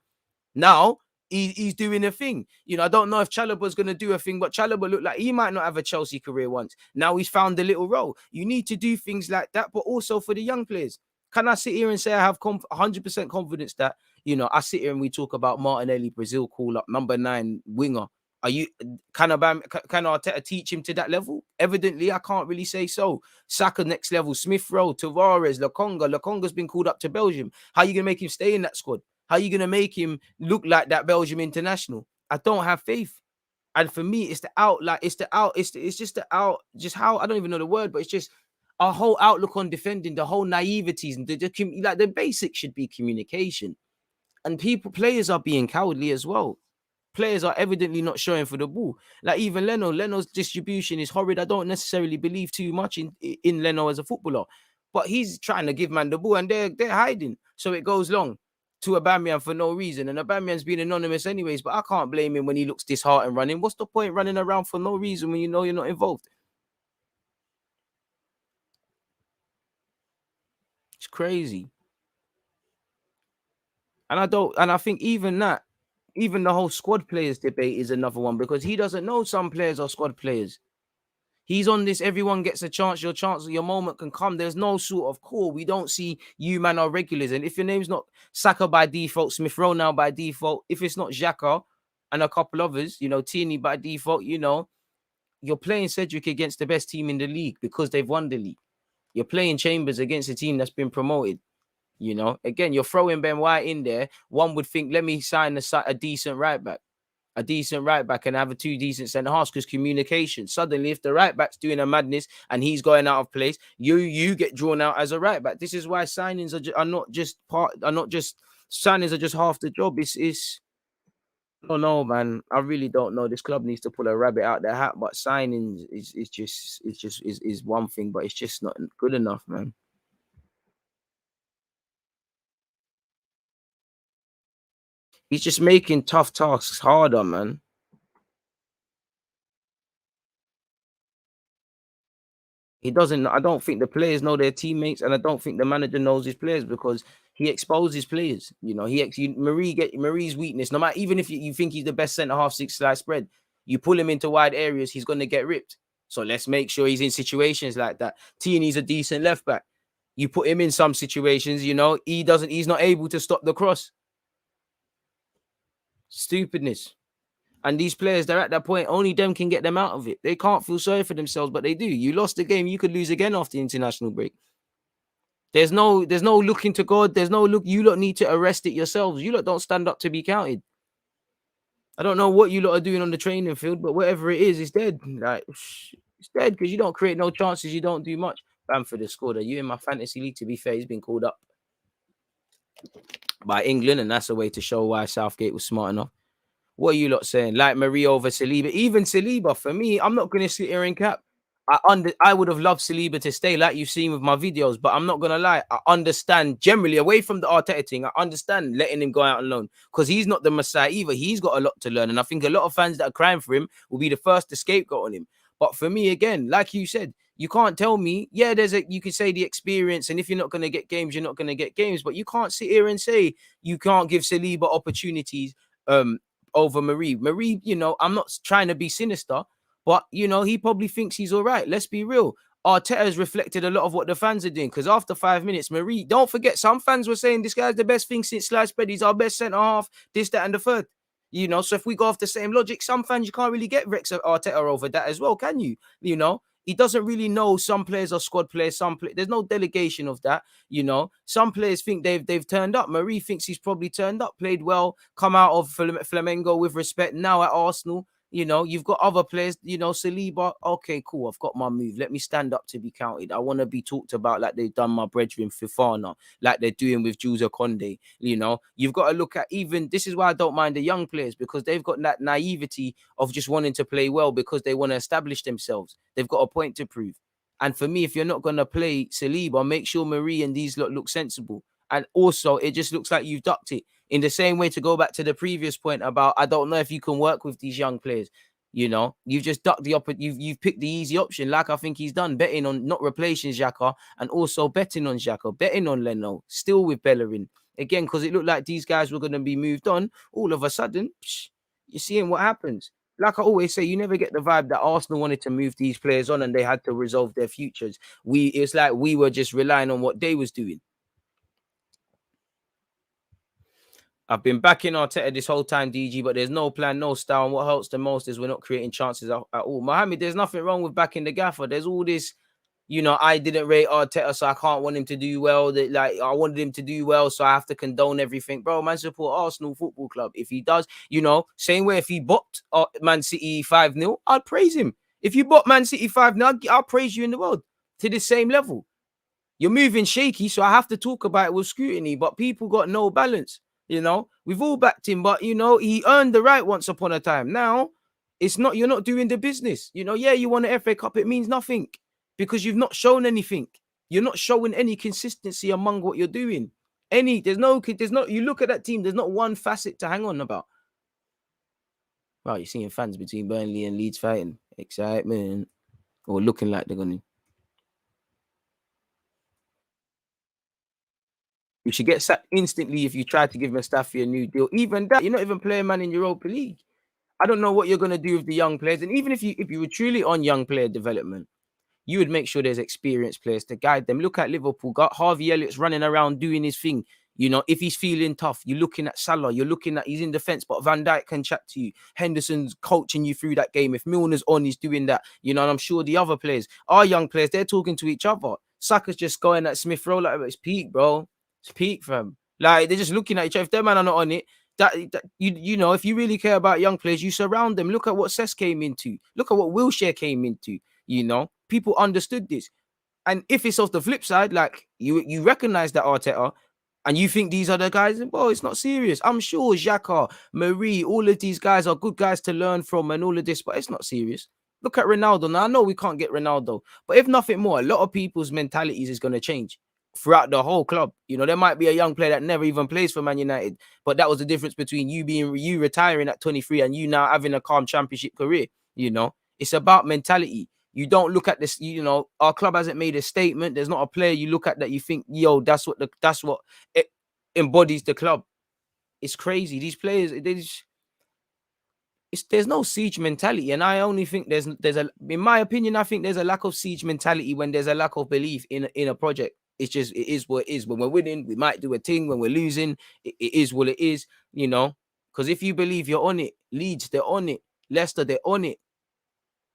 Now, he's doing a thing. You know, I don't know if Chalobah's going to do a thing, but Chalobah looked like he might not have a Chelsea career once. Now he's found a little role. You need to do things like that, but also for the young players. Can I sit here and say I have 100% confidence that, you know, I sit here and we talk about Martinelli, Brazil call up, number 9 winger. Can Arteta teach him to that level? Evidently, I can't really say so. Saka next level, Smith Rowe, Tavares, Lokonga's been called up to Belgium. How are you going to make him stay in that squad? How are you going to make him look like that Belgium international? I don't have faith. And for me, it's how, just how, I don't even know the word, but it's just our whole outlook on defending, the whole naiveties, and the basics should be communication. And players are being cowardly as well. Players are evidently not showing for the ball. Like even Leno's distribution is horrid. I don't necessarily believe too much in Leno as a footballer, but he's trying to give man the ball and they're hiding. So it goes long to Aubameyang for no reason. And Aubameyang's been anonymous anyways, but I can't blame him when he looks disheartened running. What's the point running around for no reason when you know you're not involved? It's crazy. And I think even that, even the whole squad players debate is another one because he doesn't know some players are squad players. He's on this, everyone gets a chance, your moment can come. There's no sort of call. We don't see you man are regulars. And if your name's not Saka by default, Smith Rowe now by default, if it's not Xhaka and a couple others, you know, Tierney by default, you know, you're playing Cedric against the best team in the league because they've won the league. You're playing Chambers against a team that's been promoted. You know, again, you're throwing Ben White in there. One would think, let me sign a decent right back. A decent right back and have 2 decent centre halves because communication. Suddenly, if the right back's doing a madness and he's going out of place, you get drawn out as a right back. This is why signings are not just signings are just half the job. It's I don't know, man. I really don't know. This club needs to pull a rabbit out their hat, but signings is one thing, but it's just not good enough, man. He's just making tough tasks harder, man. He doesn't. I don't think the players know their teammates, and I don't think the manager knows his players because he exposes players. You know, Marie's weakness. No matter, even if you think he's the best centre half 6 slice spread, you pull him into wide areas, he's going to get ripped. So let's make sure he's in situations like that. Tierney's a decent left back. You put him in some situations, you know, he's not able to stop the cross. Stupidness. And these players, they're at that point, only them can get them out of it. They can't feel sorry for themselves, but they do. You lost the game, you could lose again after the international break. There's no looking to God. There's no look. You lot need to arrest it yourselves. You lot don't stand up to be counted. I don't know what you lot are doing on the training field, but whatever it is, it's dead. Like, it's dead because you don't create no chances. You don't do much. Bamford has scored. Are you in my fantasy league? To be fair, he's been called up by England, and that's a way to show why Southgate was smart enough. What are you lot saying? Like Marie over Saliba. Even Saliba, for me, I'm not going to sit here and cap. I would have loved Saliba to stay, like you've seen with my videos, but I'm not going to lie. I understand generally, away from the Arteta thing, I understand letting him go out on loan because he's not the Messiah either. He's got a lot to learn. And I think a lot of fans that are crying for him will be the first to scapegoat on him. But for me, again, like you said, you can't tell me, yeah, you could say the experience, and if you're not going to get games, you're not going to get games. But you can't sit here and say you can't give Saliba opportunities over Marie. Marie, you know, I'm not trying to be sinister, but, you know, he probably thinks he's all right. Let's be real. Arteta has reflected a lot of what the fans are doing because after 5 minutes, Marie, don't forget, some fans were saying this guy's the best thing since sliced bread. He's our best centre half, this, that, and the third. You know, so if we go off the same logic, some fans, you can't really get Rex Arteta over that as well, can you? You know, he doesn't really know some players are squad players. There's no delegation of that. You know, some players think they've turned up. Marie thinks he's probably turned up, played well, come out of Flamengo with respect. Now at Arsenal, you know, you've got other players, you know, Saliba. Okay, cool. I've got my move. Let me stand up to be counted. I want to be talked about like they've done my brethren Fofana, like they're doing with Jules Conde. You know, you've got to look at even, this is why I don't mind the young players because they've got that naivety of just wanting to play well because they want to establish themselves. They've got a point to prove. And for me, if you're not going to play Saliba, make sure Marie and these look sensible. And also, it just looks like you've ducked it. In the same way, to go back to the previous point about, I don't know if you can work with these young players. You know, you've just ducked the you've picked the easy option, like I think he's done, betting on not replacing Xhaka and also betting on Xhaka, betting on Leno, still with Bellerin. again, because it looked like these guys were going to be moved on. All of a sudden, you're seeing what happens. Like I always say, you never get the vibe that Arsenal wanted to move these players on and they had to resolve their futures. It's like we were just relying on what they was doing. I've been backing Arteta this whole time, DG, but there's no plan, no style. And what hurts the most is we're not creating chances at all. Mohammed, there's nothing wrong with backing the gaffer. There's all this, I didn't rate Arteta, so I can't want him to do well. I wanted him to do well, so I have to condone everything. Bro, man, support Arsenal Football Club. If he does, same way if he bopped Man City 5-0, I'd praise him. If you bought Man City 5-0, I'll praise you in the world to the same level. You're moving shaky, so I have to talk about it with scrutiny, but people got no balance. We've all backed him, but he earned the right once upon a time. Now, you're not doing the business. You won an FA Cup, it means nothing because you've not shown anything. You're not showing any consistency among what you're doing. You look at that team, there's not one facet to hang on about. Wow, you're seeing fans between Burnley and Leeds fighting. Excitement. Or looking like they're going to. You should get sacked instantly if you try to give Mustafi a new deal. Even that, you're not even playing man in Europa League. I don't know what you're going to do with the young players. And even if you were truly on young player development, you would make sure there's experienced players to guide them. Look at Liverpool. Got Harvey Elliott's running around doing his thing. If he's feeling tough, you're looking at Salah. You're looking at he's in defense, but Van Dijk can chat to you. Henderson's coaching you through that game. If Milner's on, he's doing that. And I'm sure the other players, our young players, they're talking to each other. Saka's just going at Smith Rowe like it's peak, bro. It's peak, fam. Like they're just looking at each other. If their man are not on it, if you really care about young players, you surround them. Look at what Cesc came into. Look at what Wilshere came into. People understood this. And if it's off the flip side, like you recognize that Arteta, and you think these are the guys, well, it's not serious. I'm sure Xhaka, Marie, all of these guys are good guys to learn from and all of this, but it's not serious. Look at Ronaldo. Now, I know we can't get Ronaldo, but if nothing more, a lot of people's mentalities is going to change throughout the whole club. There might be a young player that never even plays for Man United, but that was the difference between you retiring at 23 and you now having a calm championship career. It's about mentality. You don't look at this, our club hasn't made a statement. There's not a player you look at that you think, that's what it embodies the club. It's crazy. These players, there's no siege mentality. And I only think in my opinion, I think there's a lack of siege mentality when there's a lack of belief in a project. It's just, it is what it is. When we're winning, we might do a thing. When we're losing, it is what it is, because if you believe you're on it, Leeds, they're on it. Leicester, they're on it.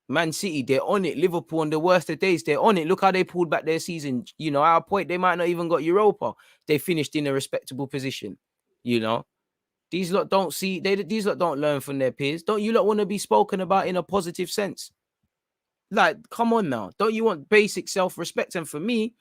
Man City, they're on it. Liverpool, on the worst of days, they're on it. Look how they pulled back their season. At a point, they might not even got Europa. They finished in a respectable position. These lot don't see. These lot don't learn from their peers. Don't you lot want to be spoken about in a positive sense? Like, come on now. Don't you want basic self-respect? And for me,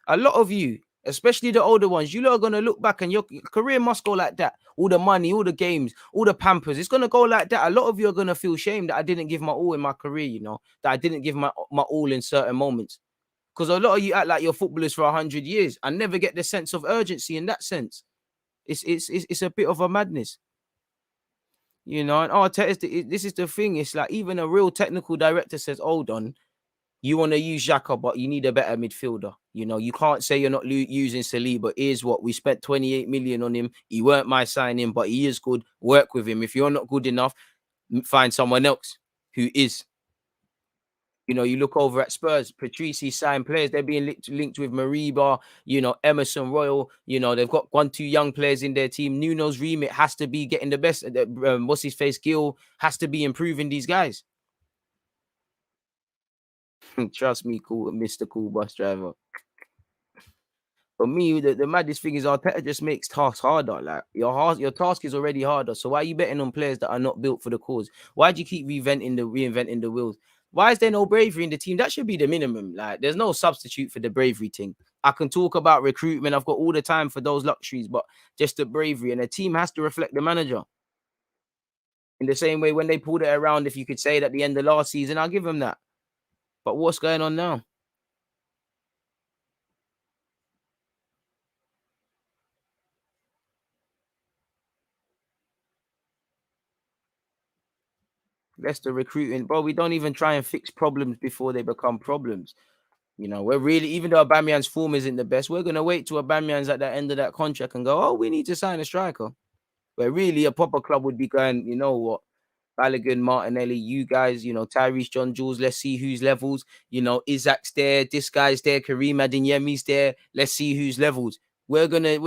a lot of you, especially the older ones, you lot are going to look back and your career must go like that. All the money, all the games, all the pampers, it's going to go like that. A lot of you are going to feel shame that I didn't give my all in my career, that I didn't give my all in certain moments. Because a lot of you act like you're footballers for 100 years and never get the sense of urgency in that sense. It's a bit of a madness. And Arteta, this is the thing. It's like even a real technical director says, hold on, you want to use Xhaka, but you need a better midfielder. You can't say you're not using Saliba. Here's what we spent 28 million on him. He weren't my signing, but he is good. Work with him. If you're not good enough, find someone else who is. You look over at Spurs, Patrici signed players. They're being linked with Mariba, Emerson Royal. They've got 1-2 young players in their team. Nuno's remit has to be getting the best. What's his face? Gill has to be improving these guys. Trust me, cool, Mr. Cool Bus Driver. For me, the maddest thing is Arteta just makes tasks harder. Like your task is already harder. So why are you betting on players that are not built for the cause? Why do you keep reinventing the wheels? Why is there no bravery in the team? That should be the minimum. Like there's no substitute for the bravery thing. I can talk about recruitment. I've got all the time for those luxuries, but just the bravery. And the team has to reflect the manager. In the same way when they pulled it around, if you could say it at the end of last season, I'll give them that. But what's going on now? Leicester recruiting, bro. We don't even try and fix problems before they become problems. You know, we're really, even though Aubameyang's form isn't the best, we're going to wait till Aubameyang's at the end of that contract and go, oh, we need to sign a striker. Where really a proper club would be going, you know what, Balogun, Martinelli, you guys, you know, Tyrese, John Jules, let's see who's levels. You know, Isaac's there, this guy's there, Kareem Adeyemi's there. Let's see who's levels. We're gonna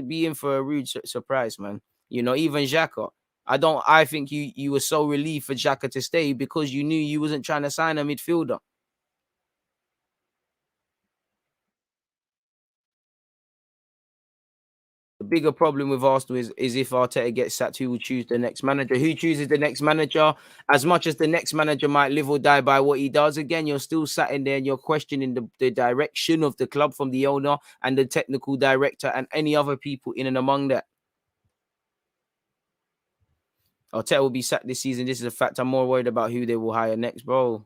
be in for a rude surprise, man. You know, even Xhaka. I think you were so relieved for Xhaka to stay because you knew you wasn't trying to sign a midfielder. The bigger problem with Arsenal is if Arteta gets sacked, who will choose the next manager? Who chooses the next manager? As much as the next manager might live or die by what he does, again, you're still sat in there and you're questioning the direction of the club from the owner and the technical director and any other people in and among that. Arteta will be sacked this season. This is a fact. I'm more worried about who they will hire next, bro.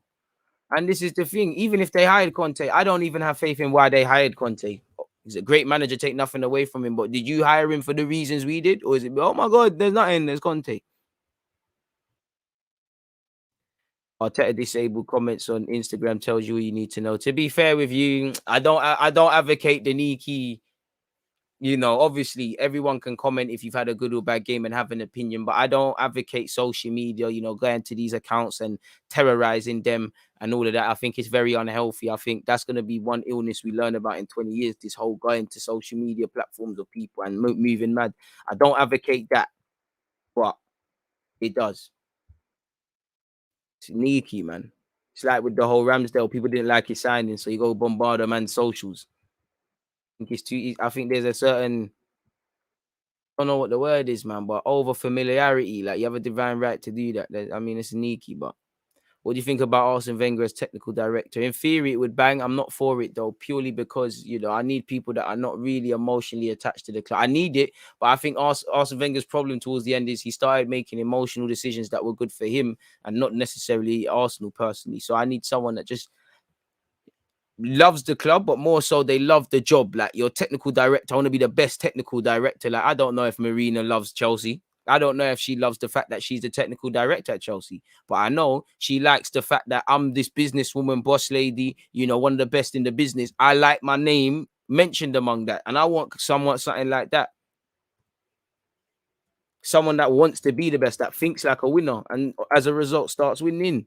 And this is the thing. Even if they hired Conte, I don't even have faith in why they hired Conte. He's a great manager, take nothing away from him. But did you hire him for the reasons we did? Or is it, oh my God, there's nothing, there's Conte? Arteta disabled comments on Instagram tells you what you need to know. To be fair with you, I don't advocate the Niki. You know, obviously everyone can comment if you've had a good or bad game and have an opinion, but I don't advocate social media, you know, going to these accounts and terrorizing them and all of that. I think it's very unhealthy. I think that's going to be one illness we learn about in 20 years, this whole going to social media platforms of people and moving mad. I don't advocate that, but it does. It's sneaky, man. It's like with the whole Ramsdale, people didn't like his signing, so you go bombard a man's socials. I think there's a certain, I don't know what the word is, man, but over familiarity. Like you have a divine right to do that. I mean, it's sneaky, but what do you think about Arsene Wenger as technical director? In theory, it would bang. I'm not for it though, purely because you know I need people that are not really emotionally attached to the club. I need it, but I think Arsene Wenger's problem towards the end is he started making emotional decisions that were good for him and not necessarily Arsenal personally. So I need someone that just loves the club, but more so they love the job. Like your technical director, I want to be the best technical director. Like I don't know if Marina loves Chelsea. I don't know if she loves the fact that she's the technical director at Chelsea, but I know she likes the fact that I'm this businesswoman, boss lady, you know, one of the best in the business. I like my name mentioned among that, and I want something like that. Someone that wants to be the best, that thinks like a winner, and as a result starts winning.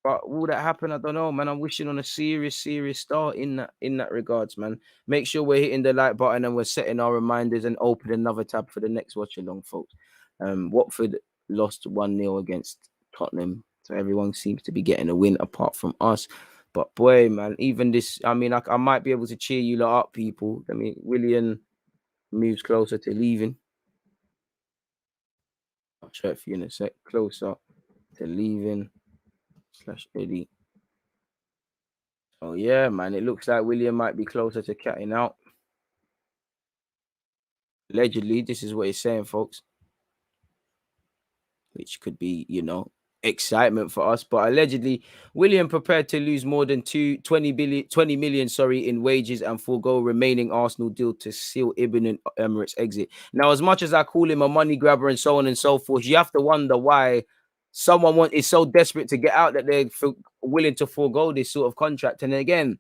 But will that happen? I don't know, man. I'm wishing on a serious start in that regards, man. Make sure we're hitting the like button and we're setting our reminders and open another tab for the next watch along, folks. Watford lost 1-0 against Tottenham, so everyone seems to be getting a win apart from us. But boy, man, even this, I mean, I might be able to cheer you lot up, people. I mean, Willian moves closer to leaving. I'll show it for you in a sec. Closer to leaving. /Eddie. Oh yeah, man. It looks like Willian might be closer to catting out. Allegedly, this is what he's saying, folks. Which could be, you know, excitement for us. But allegedly, Willian prepared to lose more than 20 million, in wages and forego remaining Arsenal deal to seal Ibn Emirates exit. Now, as much as I call him a money grabber and so on and so forth, you have to wonder why someone is so desperate to get out that they're willing to forego this sort of contract. And again,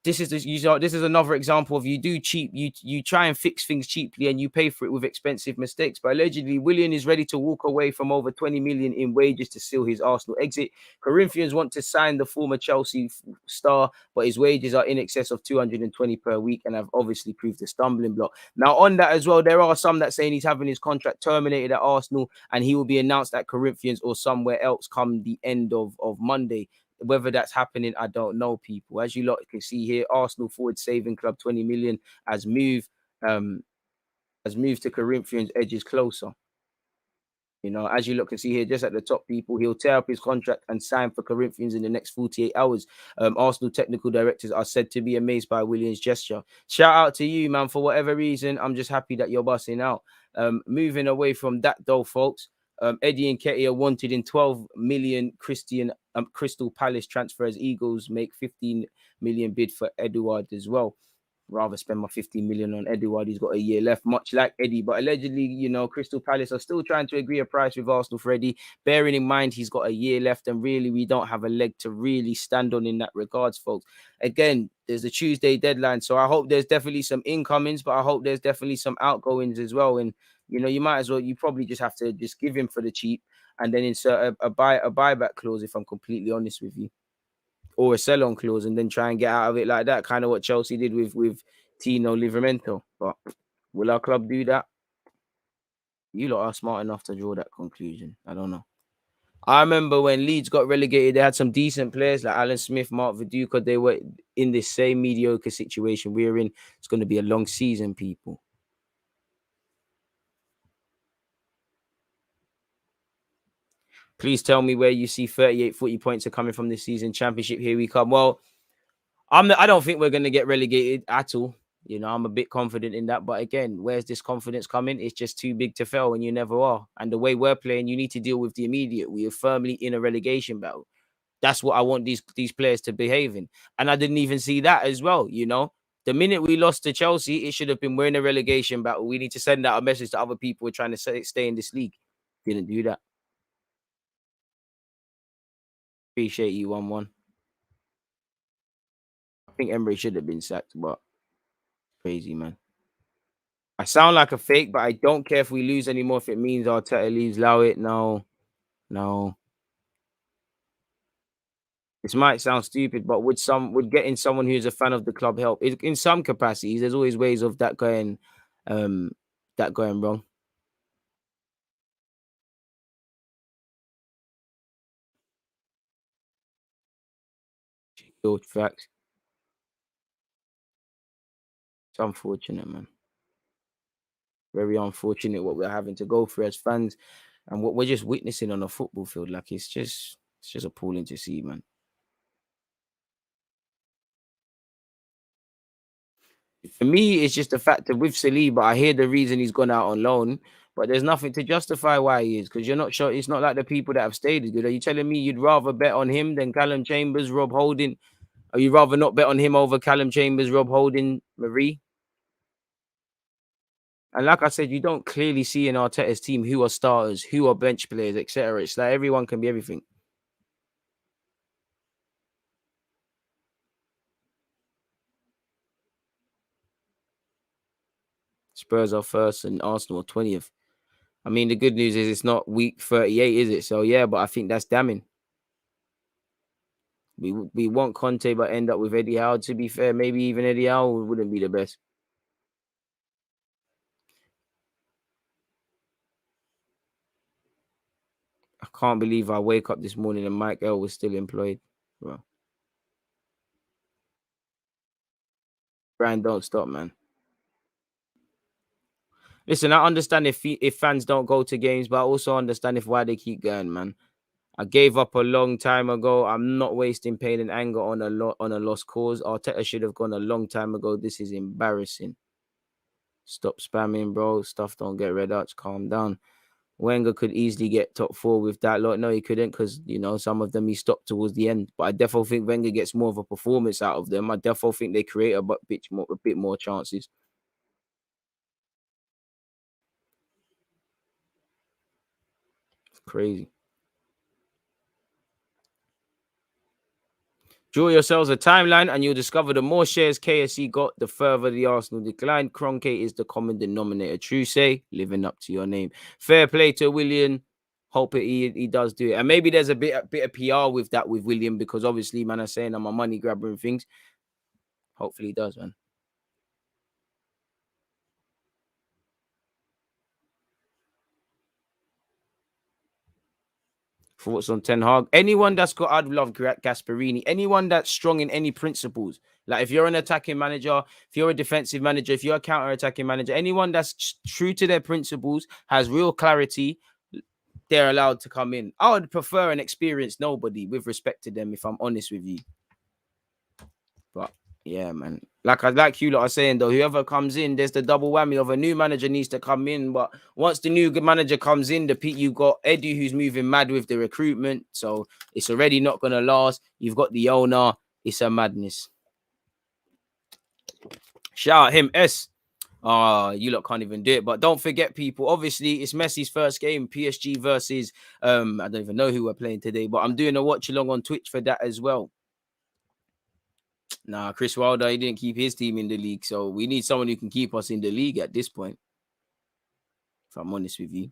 this is another example of you do cheap, you try and fix things cheaply and you pay for it with expensive mistakes. But allegedly, Willian is ready to walk away from over 20 million in wages to seal his Arsenal exit. Corinthians want to sign the former Chelsea star, but his wages are in excess of 220 per week and have obviously proved a stumbling block. Now, on that as well, there are some that saying he's having his contract terminated at Arsenal and he will be announced at Corinthians or somewhere else come the end of Monday. Whether that's happening, I don't know, people. As you lot can see here, Arsenal forward saving club 20 million has moved to Corinthians, edges closer. You know, as you look and see here, just at the top, people, he'll tear up his contract and sign for Corinthians in the next 48 hours. Arsenal technical directors are said to be amazed by Willian's gesture. Shout out to you, man, for whatever reason. I'm just happy that you're busting out. Moving away from that, though, folks. Eddie Nketiah wanted in 12 million Crystal Palace transfer as Eagles make 15 million bid for Edouard as well. rather spend my 15 million on Eddie while he's got a year left, much like Eddie. But allegedly, you know, Crystal Palace are still trying to agree a price with Arsenal for Eddie, bearing in mind he's got a year left, and really we don't have a leg to really stand on in that regards, folks. Again, there's a Tuesday deadline, so I hope there's definitely some incomings, but I hope there's definitely some outgoings as well. And you know, you probably just have to just give him for the cheap and then insert a buyback clause, if I'm completely honest with you, or a sell-on clause, and then try and get out of it like that, kind of what Chelsea did with Tino Livramento. But will our club do that? You lot are smart enough to draw that conclusion. I don't know. I remember when Leeds got relegated, they had some decent players like Alan Smith, Mark Viduka. They were in this same mediocre situation we're in. It's going to be a long season, people. Please tell me where you see 38 footy points are coming from this season. Championship, here we come. Well, I don't think we're going to get relegated at all. You know, I'm a bit confident in that. But again, where's this confidence coming? It's just too big to fail, and you never are. And the way we're playing, you need to deal with the immediate. We are firmly in a relegation battle. That's what I want these players to behave in. And I didn't even see that as well, you know. The minute we lost to Chelsea, it should have been, we're in a relegation battle. We need to send out a message to other people who are trying to stay in this league. Didn't do that. Appreciate you, 1-1. I think Emery should have been sacked, but crazy, man. I sound like a fake, but I don't care if we lose anymore if it means Arteta leaves. Allow it. No. This might sound stupid, but would getting someone who's a fan of the club help? In some capacities, there's always ways of that going wrong. Fact. It's unfortunate, man. Very unfortunate what we're having to go through as fans, and what we're just witnessing on a football field. Like it's just appalling to see, man. For me, it's just the fact that with Saliba, I hear the reason he's gone out on loan, but there's nothing to justify why he is, because you're not sure. It's not like the people that have stayed is good. Are you telling me you'd rather bet on him than Callum Chambers, Rob Holding? Or you rather not bet on him over Callum Chambers, Rob Holding, Marie? And like I said, you don't clearly see in Arteta's team who are starters, who are bench players, etc. It's like everyone can be everything. Spurs are first and Arsenal are 20th. I mean, the good news is it's not week 38, is it? So, yeah, but I think that's damning. We want Conte, but end up with Eddie Howe. To be fair, maybe even Eddie Howe wouldn't be the best. I can't believe I wake up this morning and Mike L was still employed. Bro. Brian, don't stop, man. Listen, I understand if fans don't go to games, but I also understand why they keep going, man. I gave up a long time ago. I'm not wasting pain and anger on a lost cause. Arteta should have gone a long time ago. This is embarrassing. Stop spamming, bro. Stuff don't get read out. Calm down. Wenger could easily get top 4 with that lot. No, he couldn't, because, you know, some of them he stopped towards the end. But I definitely think Wenger gets more of a performance out of them. I definitely think they create a bit more chances. Crazy. Draw yourselves a timeline and you'll discover the more shares KSC got, the further the Arsenal declined. Kroenke is the common denominator. True say, living up to your name. Fair play to Willian. Hope he does do it. And maybe there's a bit of PR with that with William, because obviously, man, I'm saying I'm a money grabber and things. Hopefully he does, man. Thoughts on Ten Hag? Anyone that's got, I'd love Gasperini. Anyone that's strong in any principles. Like if you're an attacking manager, if you're a defensive manager, if you're a counter-attacking manager, anyone that's true to their principles, has real clarity, they're allowed to come in. I would prefer an experienced nobody, with respect to them, if I'm honest with you. But yeah, man. Like you lot are saying, though, whoever comes in, there's the double whammy of a new manager needs to come in. But once the new manager comes in, you've got Eddie who's moving mad with the recruitment. So it's already not going to last. You've got the owner. It's a madness. Shout out him, S. You lot can't even do it. But don't forget, people, obviously it's Messi's first game, PSG versus I don't even know who we're playing today, but I'm doing a watch along on Twitch for that as well. Nah, Chris Wilder, he didn't keep his team in the league, so we need someone who can keep us in the league at this point, if I'm honest with you.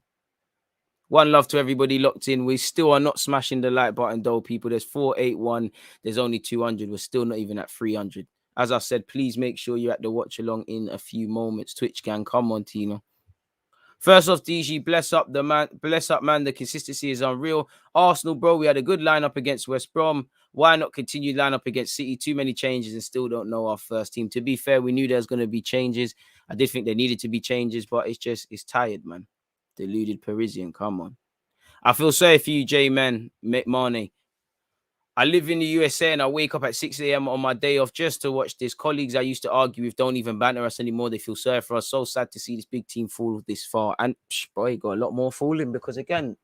One love to everybody locked in. We still are not smashing the like button, though, people. There's 481. There's only 200. We're still not even at 300. As I said, please make sure you're at the watch along in a few moments. Twitch gang, come on, Tino. First off, DG, bless up, man. The consistency is unreal. Arsenal, bro, we had a good lineup against West Brom. Why not continue lineup against City? Too many changes and still don't know our first team. To be fair, we knew there was going to be changes. I did think there needed to be changes, but it's tired, man. Deluded Parisian, come on. I feel sorry for you, J-Man, Mane. I live in the USA and I wake up at 6 a.m. on my day off just to watch this. Colleagues I used to argue with don't even banter us anymore. They feel sorry for us. So sad to see this big team fall this far. And boy, got a lot more falling because again,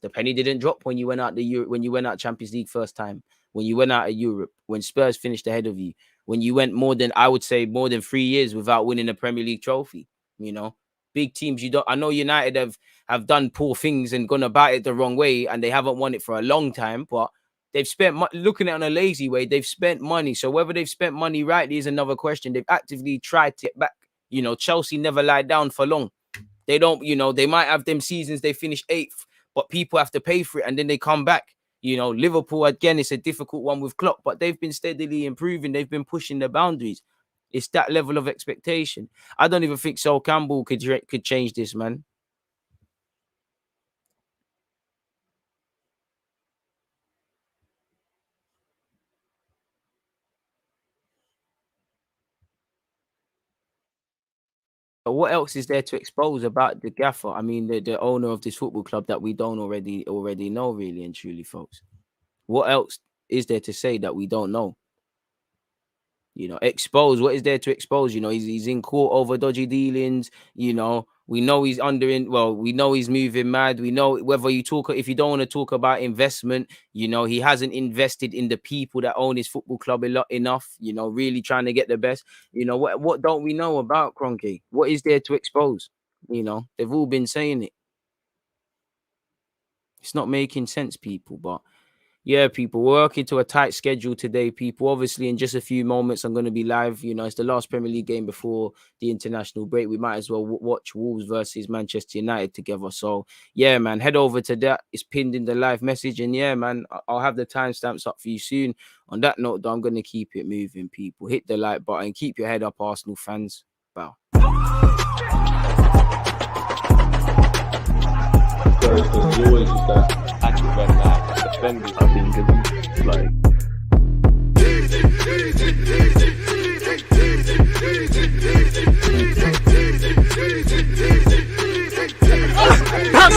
the penny didn't drop when you went out when you went out Champions League first time, when you went out of Europe, when Spurs finished ahead of you, when you went more than 3 years without winning a Premier League trophy. You know, big teams I know United have done poor things and gone about it the wrong way, and they haven't won it for a long time, but they've spent, looking at it in a lazy way, they've spent money. So whether they've spent money rightly is another question. They've actively tried to get back. You know, Chelsea never lie down for long. They don't, they might have them seasons they finish 8th, but people have to pay for it and then they come back. Liverpool, again, it's a difficult one with Klopp, but they've been steadily improving. They've been pushing the boundaries. It's that level of expectation. I don't even think Sol Campbell could change this, man. But what else is there to expose about the gaffer? I mean, the owner of this football club that we don't already know, really and truly, folks. What else is there to say that we don't know? Expose. What is there to expose? He's in court over dodgy dealings. We know he's we know he's moving mad. We know if you don't want to talk about investment, he hasn't invested in the people that own his football club enough, really trying to get the best. What don't we know about Kroenke? What is there to expose? They've all been saying it. It's not making sense, people, but yeah, people, we're working to a tight schedule today, people. Obviously, in just a few moments, I'm going to be live. It's the last Premier League game before the international break. We might as well watch Wolves versus Manchester United together. So, yeah, man, head over to that. It's pinned in the live message. And, yeah, man, I'll have the timestamps up for you soon. On that note, though, I'm going to keep it moving, people. Hit the like button. Keep your head up, Arsenal fans. Bow. There's always just that active red line. Defenders have been given, like